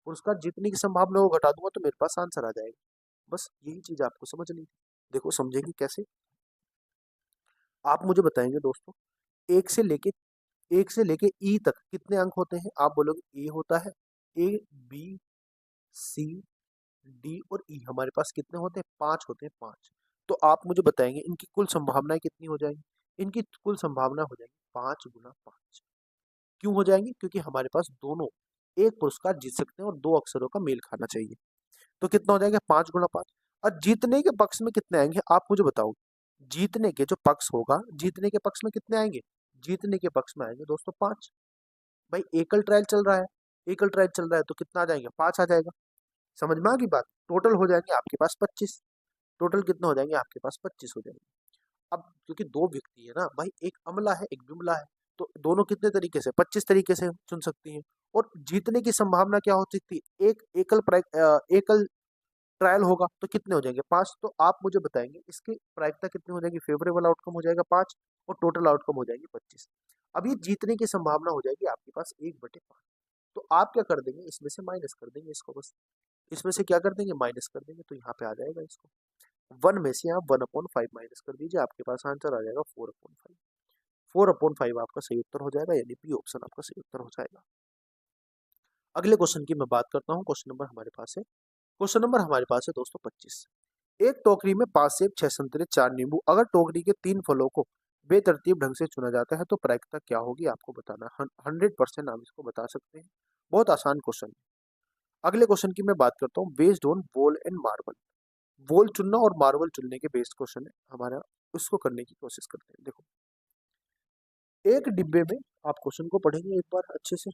पुरस्कार जीतने की संभावना को घटा दूंगा तो मेरे पास आंसर आ जाएगा। बस यही चीज आपको समझनी थी। देखो समझेंगे कैसे, आप मुझे बताएंगे दोस्तों, एक से लेके एक से लेके ई तक कितने अंक होते हैं? आप बोलोगे ए होता है, ए बी सी डी और ई हमारे पास कितने होते हैं? 5 होते हैं, 5। तो आप मुझे बताएंगे इनकी कुल संभावनाएं कितनी हो जाएंगी? इनकी कुल संभावना हो जाएगी 5 गुना 5। क्यों हो जाएंगे? क्योंकि हमारे पास दोनों एक पुरस्कार जीत सकते हैं और 2 अक्षरों का मेल खाना चाहिए। तो कितना हो जाएगा? 5 गुना 5। और जीतने के पक्ष में कितने आएंगे आप मुझे बताओ? जीतने के जो पक्ष होगा, जीतने के पक्ष में कितने आएंगे? जीतने के पक्ष में आएंगे दोस्तों 5। भाई एकल ट्रायल चल रहा है, एकल ट्रायल चल रहा है तो कितना आ जाएगा? 5 आ जाएगा। समझ में आ गई बात? टोटल हो जाएंगे आपके पास 25। टोटल कितना हो जाएंगे आपके पास? 25 हो जाएंगे। अब क्योंकि 2 व्यक्ति है ना भाई, एक अमला है एक बिमला है, तो दोनों कितने तरीके से? 25 तरीके से चुन सकती हैं। और जीतने की संभावना क्या हो सकती है, एक एकल ट्रायल होगा तो कितने हो जाएंगे, 5। तो आप मुझे बताएंगे इसकी प्रायिकता कितनी हो जाएगी, फेवरेबल आउटकम हो जाएगा 5 और टोटल आउटकम हो जाएगी 25। अब ये जीतने की संभावना हो जाएगी आपके पास 1/5। तो आप क्या कर देंगे, इसमें से माइनस कर देंगे इसको, बस इसमें से क्या कर देंगे, माइनस कर देंगे, तो यहाँ पे आ जाएगा इसको 1 में से आप 1/5 माइनस कर दीजिए, आपके पास आंसर आ जाएगा 4/5। 4/5 आपका सही उत्तर हो जाएगा, यानी बी ऑप्शन आपका सही उत्तर हो जाएगा। अगले क्वेश्चन की मैं बात करता हूँ। क्वेश्चन नंबर हमारे पास है, क्वेश्चन नंबर हमारे पास है दोस्तों 25। एक टोकरी में 5 सेब, 6 संतरे, 4 नींबू। अगर टोकरी के 3 फलों को बेतरतीब ढंग से चुना जाता है तो प्रायिकता क्या होगी, आपको बताना है। 100% आप इसको बता सकते हैं, बहुत आसान क्वेश्चन है। अगले क्वेश्चन की मैं बात करता हूँ, based on ball and marble. Ball चुनना और मार्बल चुनने के बेस्ड क्वेश्चन है हमारा, उसको करने की कोशिश करते हैं। देखो, एक डिब्बे में, आप क्वेश्चन को पढ़ेंगे एक बार अच्छे से।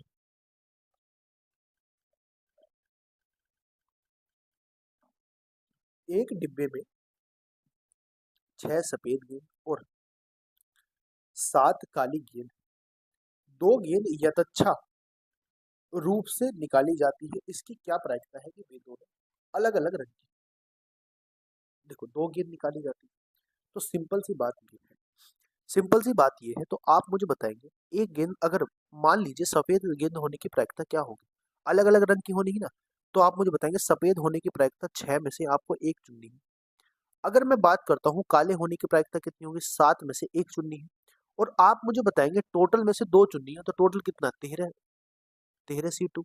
एक डिब्बे में 6 सफेद गेंद और 7 काली गेंद, 2 गेंद यथेच्छा रूप से निकाली जाती है, इसकी क्या प्रायिकता है कि वे दोनों अलग अलग रंग की। देखो, 2 गेंद निकाली जाती है, तो सिंपल सी बात ये है, सिंपल सी बात ये है, तो आप मुझे बताएंगे एक गेंद, अगर मान लीजिए सफेद गेंद होने की प्रायिकता क्या होगी, अलग अलग रंग की होनी है ना, तो आप मुझे बताएंगे सफेद होने की प्रायिकता 6 में से आपको एक चुननी है। अगर मैं बात करता हूँ काले होने की प्रायिकता कितनी होगी, 7 में से एक चुननी है। और आप मुझे बताएंगे टोटल में से 2 चुननी है, तो टोटल कितना, 13, 13 C2।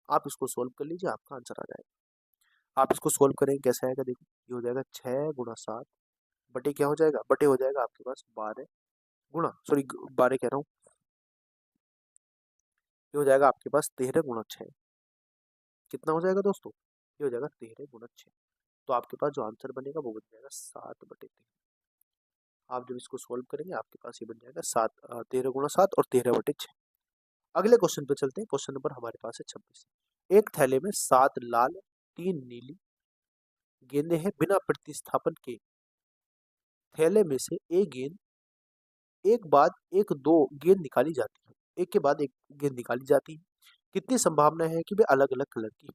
आप इसको सोल्व कर लीजिए, आपका आंसर आ जाएगा। आप इसको सोल्व करेंगे, कैसे आएगा, देखो ये हो जाएगा 6 × 7 बटे क्या हो जाएगा, बटे हो जाएगा आपके पास 12 गुणा, सॉरी 12 कह रहा हूँ, ये हो जाएगा आपके पास 13 × 6। कितना हो जाएगा दोस्तों, ये हो जाएगा 13 × 6। तो आपके पास जो आंसर बनेगा वो बन जाएगा 7/13। आप जब इसको सोल्व करेंगे आपके पास ये बन जाएगा 13 × 7 और 13/6। अगले क्वेश्चन पे चलते हैं। क्वेश्चन नंबर हमारे पास है 26। एक थैले में 7 लाल, 3 नीली गेंदें हैं। बिना प्रतिस्थापन के थैले में से एक गेंद एक बाद एक दो गेंद निकाली जाती है, एक के बाद एक गेंद निकाली जाती है। कितनी संभावना है कि वे अलग अलग कलर की है।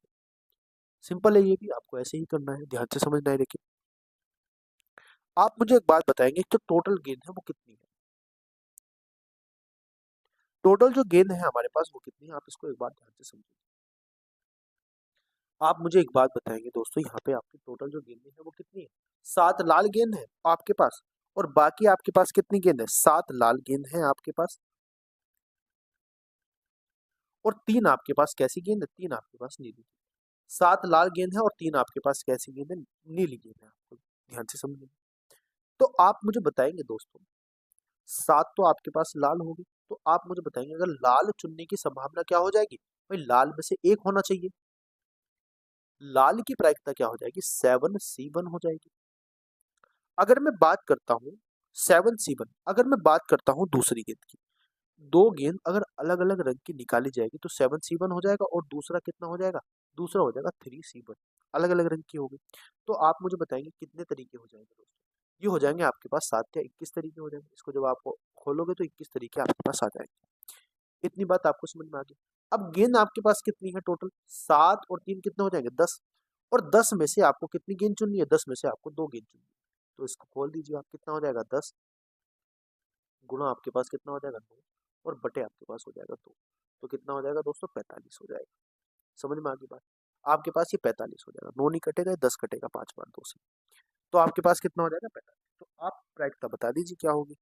सिंपल है, ये भी आपको ऐसे ही करना है, ध्यान से समझना है। लेकिन आप मुझे एक बात बताएंगे, जो टोटल गेंद है वो कितनी है, टोटल जो गेंद है हमारे पास वो कितनी है, आप इसको एक बार ध्यान से समझिए। आप मुझे एक बात बताएंगे दोस्तों, यहाँ पे आपकी टोटल जो गेंदें हैं वो कितनी है, 7 लाल गेंद है आपके पास, और बाकी आपके पास कितनी गेंद है, 7 लाल गेंद है आपके पास, और 3 आपके पास कैसी गेंद है, 3 आपके पास नीली गेंद। 7 लाल गेंद है और 3 आपके पास कैसी गेंद है, नीली गेंद है। आपको ध्यान से समझिए। तो आप मुझे बताएंगे दोस्तों, 7 तो आपके पास लाल होगी, तो आप मुझे बताएंगे अगर लाल चुनने की संभावना क्या हो जाएगी, भाई लाल में से एक होना चाहिए, लाल की प्रायिकता क्या हो जाएगी, 7C1 हो जाएगी। अगर मैं बात करता हूँ 7C1, अगर मैं बात करता हूँ दूसरी गेंद की, 2 गेंद अगर अलग अलग रंग की निकाली जाएगी तो 7C1 हो जाएगा, और दूसरा कितना हो जाएगा, दूसरा हो जाएगा 3C1, अलग अलग रंग की होगी। तो आप मुझे बताएंगे कितने तरीके हो जाएंगे दोस्तों, ये हो जाएंगे आपके पास 7 या 21 तरीके हो जाएंगे। इसको जब आप खोलोगे तो 21 तरीके आपके पास आ जाएंगे। इतनी बात आपको समझ में आ गई। अब गेंद आपके पास कितनी है टोटल, 7 और 3 कितने हो जाएंगे, 10, और 10 में से आपको कितनी गेंद चुननी है, 10 में से आपको 2 गेंद चुननी है। तो इसको खोल दीजिए आप, कितना हो जाएगा, 10 गुणा आपके पास कितना हो जाएगा, 2, और बटे आपके पास हो जाएगा 2। तो कितना हो जाएगा दोस्तों, 45 हो जाएगा। समझ में आ गई बात, आपके पास ये 45 हो जाएगा, 9 नहीं कटेगा, 10 कटेगा 5 बार 2 से, तो आपके पास कितना हो जाएगा, 45। तो आप प्रायिकता बता दीजिए क्या होगी,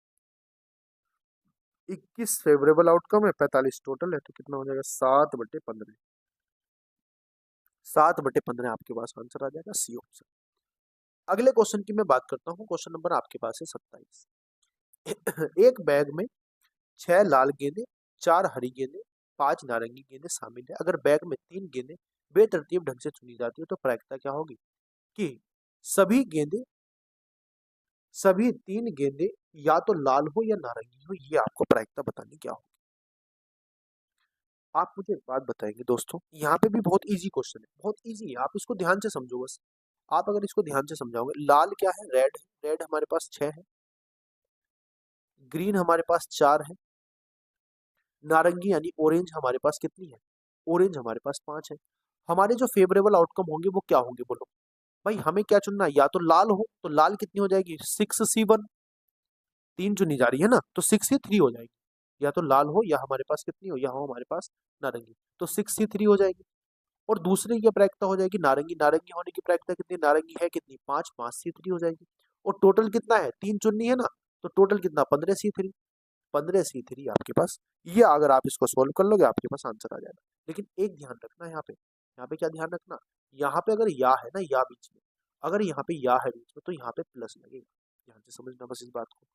21 फेवरेबल आउटकम है, 45 टोटल है, तो कितना हो जाएगा, 7/15। 7/15 आपके पास आंसर आ जाएगा, सी ऑप्शन। अगले क्वेश्चन की मैं बात करता हूँ। क्वेश्चन नंबर आपके पास है 27। एक बैग में 6 लाल गेंदें, 4 हरी गेंदें, 5 नारंगी गेंदें शामिल है। अगर बैग में 3 गेंदें बेतरतीब ढंग से चुनी जाती है तो प्रायिकता क्या होगी कि सभी गेंदें, सभी 3 गेंदें या तो लाल हो या नारंगी हो, ये आपको प्रायिकता बतानी क्या होगी। आप मुझे एक बात बताएंगे दोस्तों, यहाँ पे भी बहुत इजी क्वेश्चन है, बहुत इजी है, आप इसको ध्यान से समझो बस। आप अगर इसको ध्यान से समझाओगे, लाल क्या है, रेड है, रेड हमारे पास 6 है, ग्रीन हमारे पास 4 है, नारंगी यानी ऑरेंज हमारे पास कितनी है, ऑरेंज हमारे पास 5 है। हमारे जो फेवरेबल आउटकम होंगे वो क्या होंगे बोलो भाई। हमें क्या चुनना है, या तो लाल हो तो लाल कितनी हो जाएगी 6C1, 3 चुनी जा रही है ना, तो 6C3 हो जाएगी। या तो लाल हो या हमारे पास कितनी हो, या हो हमारे पास नारंगी, तो 6C3 हो जाएगी। और दूसरी की प्रायिकता हो जाएगी नारंगी, नारंगी होने की प्रायिकता कितनी, नारंगी है कितनी 5, 5C3 हो जाएगी। और टोटल कितना है, 3 चुननी है ना, तो टोटल कितना 15C3, 15C3 आपके पास। ये अगर आप इसको सोल्व कर लोगे आपके पास आंसर आ जाएगा। लेकिन एक ध्यान रखना यहाँ पे क्या ध्यान रखना, यहाँ पे अगर या है ना, या बीच में, अगर यहाँ पे या है बीच में तो यहाँ पे प्लस लगेगा। ध्यान से समझना बस इस बात को।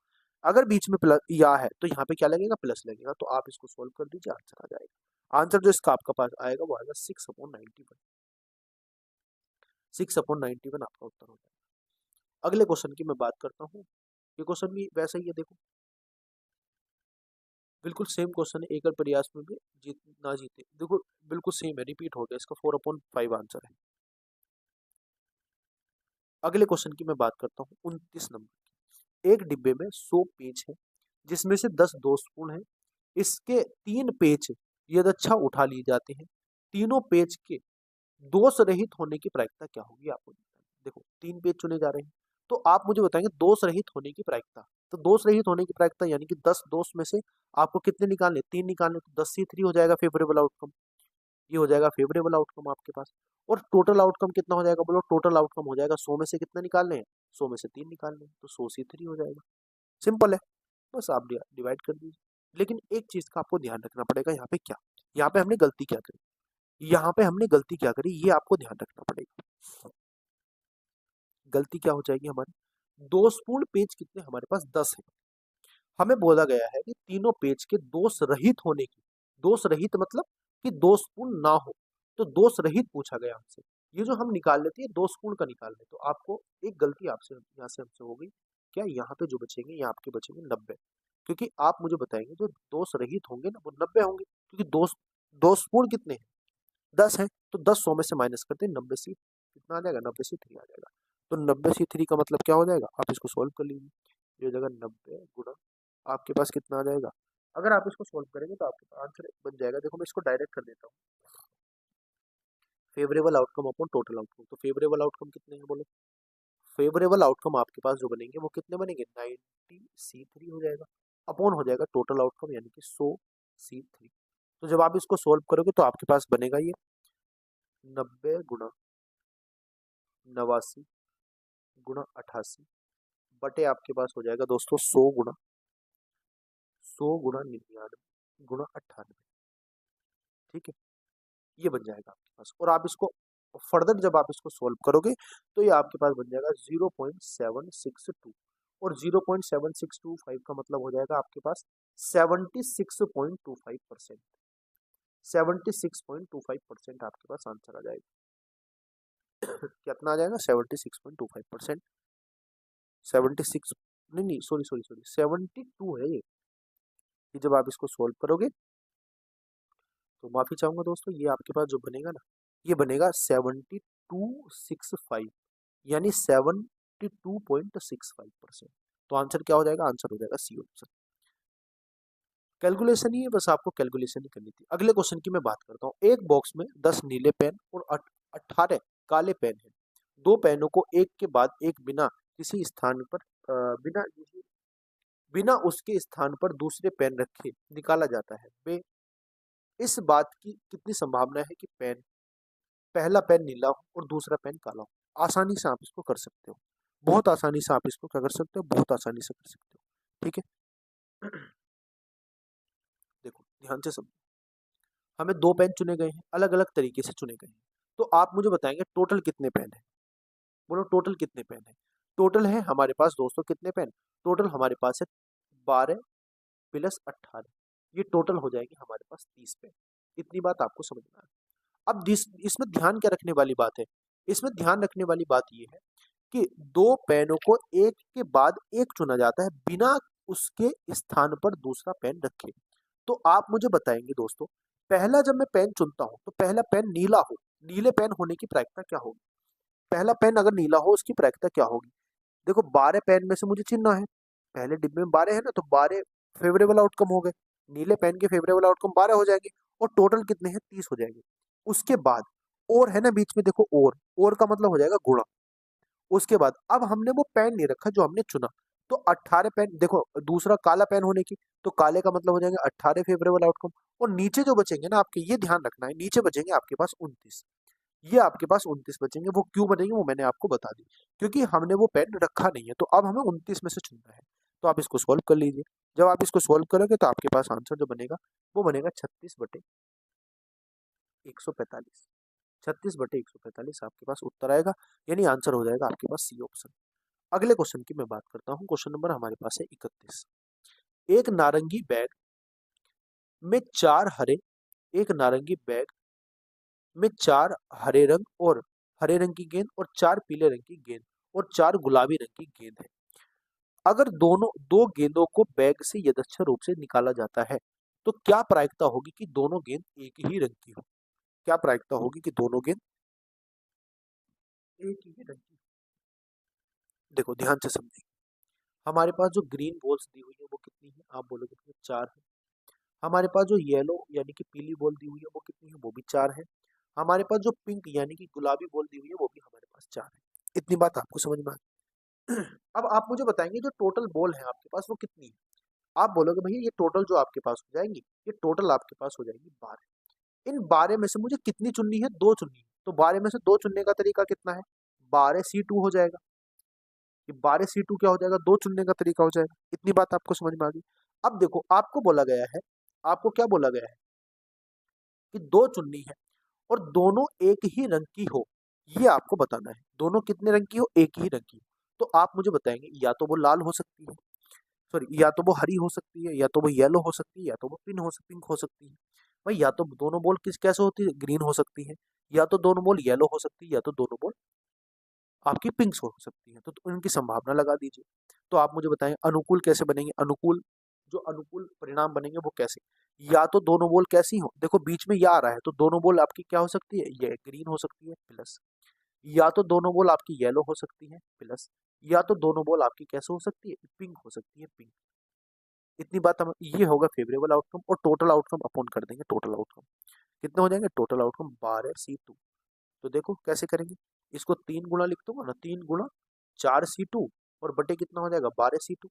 अगर बीच में प्लस या है तो यहाँ पे क्या लगेगा, प्लस लगेगा। तो आप इसको सोल्व कर दीजिए, आंसर आ जाएगा। आंसर जो इसका आपका पास आएगा वो आएगा 6/91। 6/91 आपका उत्तर हो जाएगा। अगले क्वेश्चन की मैं बात करता हूँ। ये क्वेश्चन भी वैसा ही है, देखो बिल्कुल सेम क्वेश्चन है, एकल प्रयास में भी जीत ना जीते, देखो बिल्कुल सेम है, रिपीट हो गया, इसका 4/5 आंसर है। अगले क्वेश्चन की मैं बात करता हूँ 29 नंबर की। एक डिब्बे में 100 पेज है जिसमें से 10 दोषपूर्ण है। इसके 3 पेज यदृच्छा उठा लिए जाते हैं। तीनों पेज के दोष रहित होने की प्रायिकता क्या होगी आपको बताना है। देखो 3 पेज चुने जा रहे हैं, तो आप मुझे बताएंगे दोष रहित होने की प्रायिकता। तो दोष रहित होने की प्रायिकता यानी कि 10 दोष में से आपको कितने निकालने, 3 निकालने, तो 10C3 हो जाएगा फेवरेबल आउटकम। ये हो जाएगा फेवरेबल आउटकम आपके पास। और टोटल आउटकम कितना हो जाएगा बोलो, टोटल आउटकम हो जाएगा 100 में से कितने निकालने हैं, 100 में से 3 निकालने हैं, तो 100C3 हो जाएगा। सिंपल है, बस आप डिवाइड कर दीजिए। लेकिन एक चीज का आपको ध्यान रखना पड़ेगा, यहाँ पे क्या, यहाँ पे हमने गलती क्या करी, यहाँ पे हमने गलती क्या करी ये आपको ध्यान रखना पड़ेगा। गलती क्या हो जाएगी हमारी, दोषपूर्ण पेज कितने हमारे पास 10 है। हमें बोला गया है कि तीनों पेज के दोष रहित होने की, दोष रहित मतलब कि दोषपूर्ण ना हो, तो दोष रहित पूछा गया हमसे। ये जो हम निकाल लेते हैं दोषपूर्ण का निकाल ले, तो आपको एक गलती आपसे यहाँ से हमसे हो गई। क्या यहाँ पे जो बचेंगे, यहाँ आपके बचेंगे 90, क्योंकि आप मुझे बताएंगे जो दोष रहित होंगे ना वो 90 होंगे, क्योंकि दोषपूर्ण कितने हैं 10 है, तो 10 100 में से माइनस करते हैं 90C कितना आ जाएगा, 90C3 आ जाएगा। तो 90C3 का मतलब क्या हो जाएगा, आप इसको सोल्व कर लीजिए। ये हो जाएगा 90 गुणा आपके पास कितना आ जाएगा। अगर आप इसको सोल्व करेंगे तो आपके पास आंसर बन जाएगा। देखो मैं इसको डायरेक्ट कर देता हूँ, favourable outcome upon total outcome. तो फेवरेबल आउटकम कितने हैं बोलो, फेवरेबल आउटकम आपके पास जो बनेंगे वो कितने बनेंगे 90C3 हो जाएगा, अपॉन हो जाएगा टोटल आउटकम यानी कि 100C3। तो जब आप इसको सोल्व करोगे तो आपके पास बनेगा ये 90 गुणा 89 गुणा 88 बटे आपके पास हो जाएगा दोस्तों 100 गुणा 98 ठीक है, ये बन जाएगा आपके पास। और आप इसको फर्दर जब आप इसको सोल्व करोगे तो ये आपके पास बन जाएगा 0.762, और 0.7625 का मतलब हो जाएगा आपके पास 76.25%। 76.25% आपके पास आंसर आ जाएगा। कितना आ जाएगा 76.25%, 76 नहीं नहीं सॉरी सॉरी सॉरी 72 है ये। जब आप इसको सोल्व करोगे तो माफी चाहूंगा दोस्तों, ये आपके पास जो बनेगा ना ये बनेगा 7265 यानी 72.65%। तो आंसर क्या हो जाएगा, आंसर हो जाएगा सी ऑप्शन। कैलकुलेशन ही है, बस आपको कैलकुलेशन ही करनी थी। अगले क्वेश्चन की मैं बात करता हूँ। एक बॉक्स में 10 नीले पेन और 18 काले पेन है। दो पेनों को एक के बाद एक बिना किसी स्थान पर बिना उसके स्थान पर दूसरे पेन रखे निकाला जाता है। वे इस बात की कितनी संभावना है कि पहला पेन नीला हो और दूसरा पेन काला हो। आसानी से आप इसको कर सकते हो, बहुत आसानी से आप इसको क्या कर सकते हो, बहुत आसानी से कर सकते हो। ठीक है, देखो ध्यान से समझो। हमें दो पेन चुने गए हैं, अलग अलग तरीके से चुने गए हैं। तो आप मुझे बताएंगे टोटल कितने पेन है, बोलो टोटल कितने पेन है। टोटल है हमारे पास दोस्तों कितने पेन, टोटल हमारे पास है 12 प्लस 18, ये टोटल हो जाएगी हमारे पास 30 पेन। इतनी बात आपको समझना है। अब इसमें ध्यान क्या रखने वाली बात है, इसमें ध्यान रखने वाली बात ये है कि दो पेनों को एक के बाद एक चुना जाता है बिना उसके स्थान पर दूसरा पेन रखे। तो आप मुझे बताएंगे दोस्तों, पहला जब मैं पेन चुनता हूं तो पहला पेन नीला हो, नीले पेन होने की प्रायिकता क्या होगी, पहला पेन अगर नीला हो उसकी प्रायिकता क्या होगी। देखो 12 पेन में से मुझे चुनना है, पहले डिब्बे में 12 है ना, तो 12 फेवरेबल आउटकम हो गए, नीले पेन के फेवरेबल आउटकम 12 हो जाएंगे। और टोटल कितने हैं 30 हो जाएंगे। उसके बाद और है ना बीच में देखो, और का मतलब हो जाएगा गुणा। उसके बाद अब हमने वो पेन नहीं रखा जो हमने चुना, तो 18 पेन, देखो दूसरा काला पेन होने की, तो काले का मतलब हो जाएंगे 18 फेवरेबल आउटकम। और नीचे जो बचेंगे ना आपके, ये ध्यान रखना है, नीचे बचेंगे आपके पास 29। ये आपके पास 29 बचेंगे। वो क्यों बचेंगे वो मैंने आपको बता दी, क्योंकि हमने वो पेन रखा नहीं है, तो अब हमें 29 में से चुनना है। तो आप इसको सोल्व कर लीजिए। जब आप इसको सोल्व करोगे तो आपके पास आंसर जो बनेगा वो बनेगा 36/145। 36/145 आपके पास उत्तर आएगा, यानी आंसर हो जाएगा आपके पास सी ऑप्शन। अगले क्वेश्चन की मैं बात करता हूँ। क्वेश्चन नंबर हमारे पास है 31। एक नारंगी बैग में चार हरे एक नारंगी बैग में चार हरे रंग की गेंद और चार पीले रंग की गेंद और चार गुलाबी रंग की गेंद है। अगर दोनों दो गेंदों को बैग से यथेच्छा रूप से निकाला जाता है, तो क्या प्रायिकता होगी कि दोनों गेंद एक ही रंग की हो? क्या प्रायिकता होगी कि दोनों गेंद एक ही रंग की? देखो ध्यान से समझिए। हमारे पास जो ग्रीन बॉल्स दी हुई है वो कितनी है? आप बोलोगे भैया 4 है। हमारे पास जो येलो यानी कि पीली बॉल दी हुई है वो कितनी है? वो भी 4 है। हमारे पास जो पिंक यानी कि गुलाबी बॉल दी हुई है वो भी हमारे पास 4 है। इतनी बात आपको समझ में आ गई? अब आप मुझे बताएंगे जो टोटल बॉल है आपके पास वो कितनी है? आप बोलोगे भैया ये टोटल जो आपके पास हो जाएंगी, ये टोटल आपके पास हो जाएगी 12। इन 12 में से मुझे कितनी चुननी है? 2 चुननी है। तो 12 में से 2 चुनने का तरीका कितना है? 12C2 हो जाएगा। ये 12C2 क्या हो जाएगा? 2 चुनने का तरीका हो जाएगा। इतनी बात आपको समझ में आ गई? अब देखो आपको बोला गया है, आपको क्या बोला गया है कि 2 चुननी है और दोनों एक ही रंग की हो, ये आपको बताना है। दोनों कितने रंग की हो? एक ही रंग की। तो आप मुझे बताएंगे या तो वो लाल हो सकती है, सॉरी या तो वो हरी हो सकती है, या तो वो येलो हो सकती है, या तो वो पिंक हो सकती है। भाई या तो दोनों बॉल किस कैसे होती है? ग्रीन हो सकती है, या तो दोनों बॉल येलो हो सकती है, या तो दोनों बॉल आपकी पिंक्स हो सकती है। तो उनकी संभावना लगा दीजिए। तो आप मुझे बताएं अनुकूल कैसे बनेंगे? अनुकूल जो अनुकूल परिणाम बनेंगे वो कैसे? या तो दोनों बॉल कैसी हो, देखो बीच में या आ रहा है, तो दोनों बॉल आपकी क्या हो सकती है? ये ग्रीन हो सकती है प्लस, या तो दोनों बॉल आपकी येलो हो सकती है प्लस, या तो दोनों बॉल आपकी कैसे हो सकती है? पिंक हो सकती है, पिंक। इतनी बात हम, ये होगा फेवरेबल आउटकम। और टोटल आउटकम अपॉन कर देंगे। टोटल आउटकम कितने हो जाएंगे? Total outcome 12C2। तो देखो कैसे करेंगे, इसको 3 गुना लिख दूंगा ना, 3 गुना 4C2 और बटे कितना हो जाएगा? 12C2।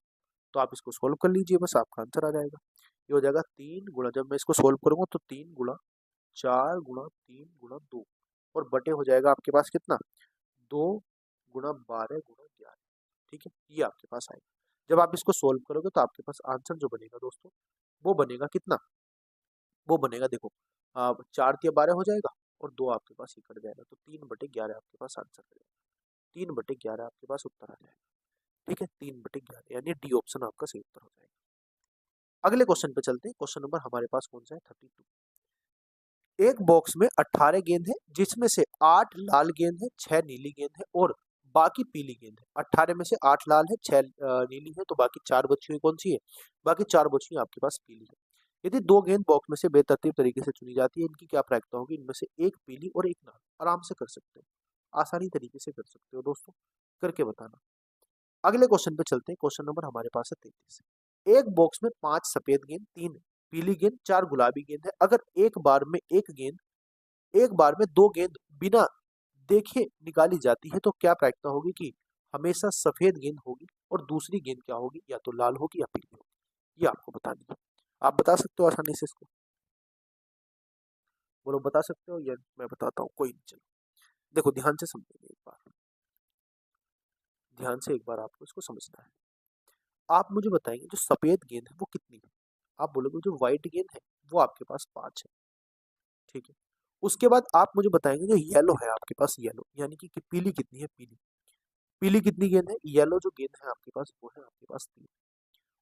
तो आप इसको सोल्व कर लीजिए, बस आपका आंसर आ जाएगा। ये हो जाएगा 3 गुना, जब मैं इसको सोल्व करूंगा तो 3 गुना 4 गुना 3 गुना 2 और बटे हो जाएगा आपके पास कितना? 2 गुना 12 गुना 11। ठीक है, ये आपके पास आएगा। जब आप इसको सोल्व करोगे तो आपके पास आंसर जो बनेगा दोस्तों वो बनेगा कितना? वो बनेगा देखो 4 × 12 हो जाएगा और 2 आपके पास ही कट जाएगा, तो 3/11 आपके पास आंसर आ जाएगा। 3/11 आपके पास उत्तर आ जाएगा। ठीक है, 3/11 यानी डी ऑप्शन आपका सही उत्तर हो जाएगा। अगले क्वेश्चन पे चलते हैं। क्वेश्चन नंबर हमारे पास कौन सा है? 32। एक बॉक्स में 18 गेंद है, जिसमें से 8 लाल गेंद है, 6 नीली गेंद है और बाकी पीली गेंद है। 18 में से 8 लाल है, 6 नीली है, तो बाकी 4 बची हुई कौन सी है? बाकी 4 बची हुई आपके पास पीली है। यदि 2 गेंद बॉक्स में से बेतरतीब तरीके से चुनी जाती है, इनकी क्या प्रायिकता होगी? इनमें से एक पीली और एक लाल। आराम से कर सकते हो, आसानी तरीके से कर सकते हो दोस्तों, करके बताना। अगले क्वेश्चन पे चलते हैं। क्वेश्चन नंबर हमारे पास है 33। एक बॉक्स में 5 सफेद गेंद, 3 पीली गेंद, 4 गुलाबी गेंद है। अगर एक बार में 2 गेंद बिना देखे निकाली जाती है, तो क्या प्रायिकता होगी कि हमेशा सफेद गेंद होगी और दूसरी गेंद क्या होगी? या तो लाल होगी या पीली होगी। ये आपको बतानी है। आप बता सकते हो आसानी से इसको? बोलो बता सकते हो या मैं बताता हूँ? कोई नहीं, चलो देखो ध्यान से समझेंगे एक बार, ध्यान से एक बार आपको इसको समझना है। आप मुझे बताएंगे जो सफेद गेंद है वो कितनी है? आप बोलोगे जो व्हाइट गेंद है वो आपके पास 5 है। ठीक है, उसके बाद आप मुझे बताएंगे जो येलो है आपके पास, येलो यानी कि पीली कितनी है? पीली पीली कितनी गेंद है? येलो जो गेंद है आपके पास वो है आपके पास 3।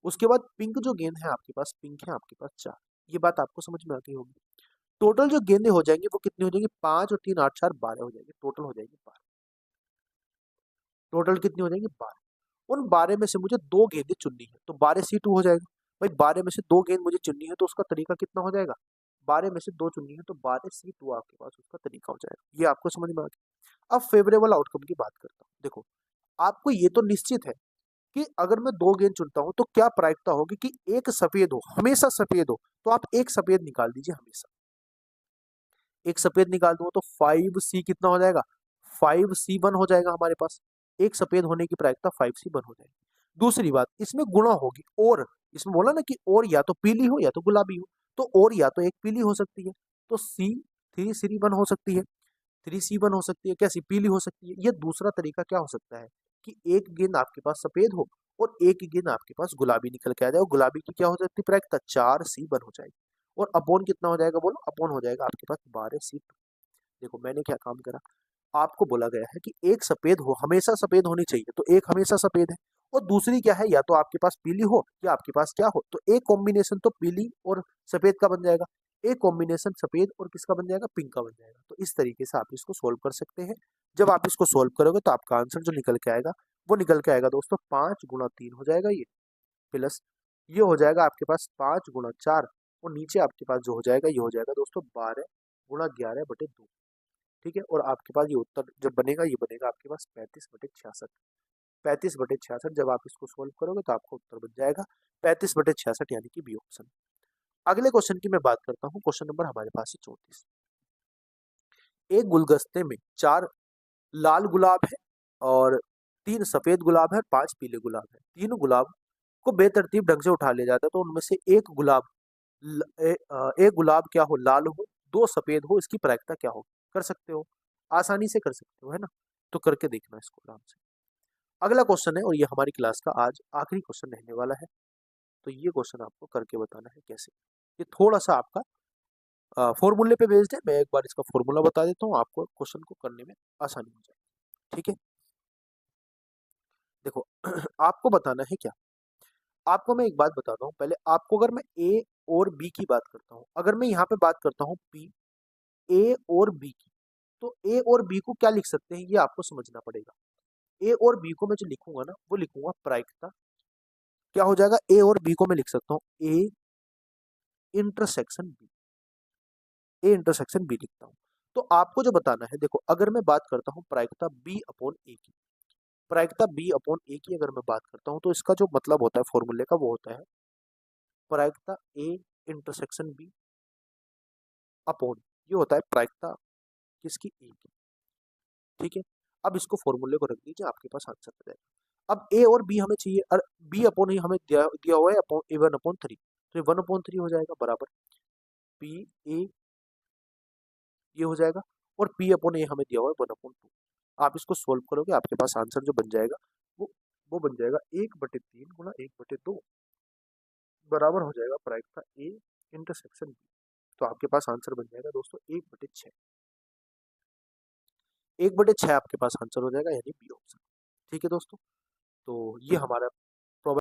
उसके बाद पिंक जो गेंद है आपके पास, पिंक है आपके पास 4। ये बात आपको समझ में आ गई होगी। टोटल जो गेंदें हो जाएंगी वो कितनी हो जाएंगी? 5 और 3 8 4 12 हो जाएंगे। टोटल हो जाएगी 12। टोटल कितनी हो जाएंगी? 12। उन 12 में से मुझे 2 गेंदें चुननी है, तो 12C2 हो जाएगा। भाई 12 में से 2 गेंद मुझे चुननी है तो उसका तरीका कितना हो जाएगा? 12 में से 2 चुननी है तो 12C2 आपके पास उसका तरीका हो जाएगा। ये आपको समझ में आ गया। अब फेवरेबल आउटकम की बात करता हूँ। देखो आपको ये तो निश्चित है कि अगर मैं 2 गेंद चुनता हूं तो क्या प्रायिकता होगी कि एक सफेद हो, हमेशा सफेद हो। तो आप एक सफेद निकाल दीजिए हमेशा। एक सफेद निकाल दूंगा तो 5C कितना हो जाएगा, 5C1 हो जाएगा हमारे पास। एक सफेद होने की प्रायिकता 5C1 हो जाएगी। दूसरी बात, इसमें गुणा होगी, और इसमें बोला ना कि और या तो पीली हो या तो गुलाबी हो, तो और या तो एक पीली हो सकती है, तो C3C1 हो सकती है, 3C1 हो सकती है, कैसी पीली हो सकती है। ये दूसरा तरीका क्या हो सकता है कि एक गेंद आपके पास सफेद हो और एक गेंद आपके पास गुलाबी निकल के आ जाए, और गुलाबी की क्या हो सकती है प्रायिकता 4C1 हो जाएगी, और अपॉन कितना हो जाएगा बोलो, अपॉन हो जाएगा आपके पास 12C2। देखो मैंने क्या काम करा, आपको बोला गया है कि एक सफेद हो, हमेशा सफेद होनी चाहिए, तो एक हमेशा सफेद है, और दूसरी क्या है, या तो आपके पास पीली हो या आपके पास क्या हो, तो एक कॉम्बिनेशन तो पीली और सफेद का बन जाएगा, एक कॉम्बिनेशन सफेद और किसका बन जाएगा, पिंक का बन जाएगा। तो इस तरीके से आप इसको सोल्व कर सकते हैं। जब आप इसको सोल्व करोगे तो आपका आंसर जो निकल के आएगा वो निकल के आएगा दोस्तों 5 × 3 हो जाएगा ये, प्लस ये हो जाएगा आपके पास 5 × 4, और नीचे आपके पास जो हो जाएगा ये हो जाएगा दोस्तों 12 × 11/2। ठीक है, और आपके पास ये उत्तर जब बनेगा ये बनेगा आपके पास 35/66। 35/66 जब आप इसको सोल्व करोगे तो आपका उत्तर बन जाएगा 35/66, यानी कि बी ऑप्शन। अगले क्वेश्चन की मैं बात करता हूँ, क्वेश्चन नंबर हमारे पास है 34। एक गुलदस्ते में 4 लाल गुलाब है और 3 सफेद गुलाब है, 5 पीले गुलाब है। तीनों गुलाब को बेतरतीब ढंग से उठा लिया जाता है, तो उनमें से एक गुलाब क्या हो, लाल हो, 2 सफेद हो, इसकी प्रायिकता क्या हो। कर सकते हो, आसानी से कर सकते हो, है ना। तो करके देखना इसको आराम से। अगला क्वेश्चन है, और ये हमारी क्लास का आज आखिरी क्वेश्चन रहने वाला है, तो ये क्वेश्चन आपको करके बताना है कैसे। ये थोड़ा सा आपका फॉर्मूले पे बेस्ड है, मैं एक बार इसका फॉर्मूला बता देता हूँ, आपको क्वेश्चन को करने में आसानी हो जाएगी। ठीक है, देखो आपको बताना है क्या, आपको मैं एक बात बताता हूँ पहले। आपको अगर मैं ए और बी की बात करता हूँ, अगर मैं यहाँ पे बात करता हूँ पी, ए और बी की, तो ए और बी को क्या लिख सकते हैं ये आपको समझना पड़ेगा। ए और बी को मैं जो लिखूंगा ना वो लिखूंगा प्रायिकता, क्या हो जाएगा, ए और बी को मैं लिख सकता हूँ A intersection B, A intersection B लिखता हूँ। तो आपको जो बताना है, देखो अगर मैं बात करता हूँ प्रायिकता बी अपॉन ए की, प्रायिकता बी अपॉन ए की अगर मैं बात करता हूँ, तो इसका जो मतलब होता है फॉर्मूले का वो होता है प्रायिकता ए इंटरसेक्शन बी अपॉन, ये होता है प्रायिकता किसकी, ए की। ठीक है, अब इसको फॉर्मूले को रख दीजिए, आपके पास आंसर आ जाएगा। अब ए और बी हमें चाहिए, और बी अपॉन ही हमें दिया हुआ है अपॉन ए 1/3, तो ये 1/3 हो जाएगा बराबर पी ए, ये हो जाएगा, और पी अपॉन ए हमें दिया हुआ है 1/2। आप इसको सोल्व करोगे, आपके पास आंसर जो बन जाएगा वो बन जाएगा 1/3 गुणा 1/2 बराबर हो जाएगा प्रायिकता ए इंटरसेक्शन बी। तो आपके पास आंसर बन जाएगा दोस्तों 1/6, 1/6 आपके पास आंसर हो जाएगा, यानी बी ऑप्शन। ठीक है दोस्तों, तो ये हमारा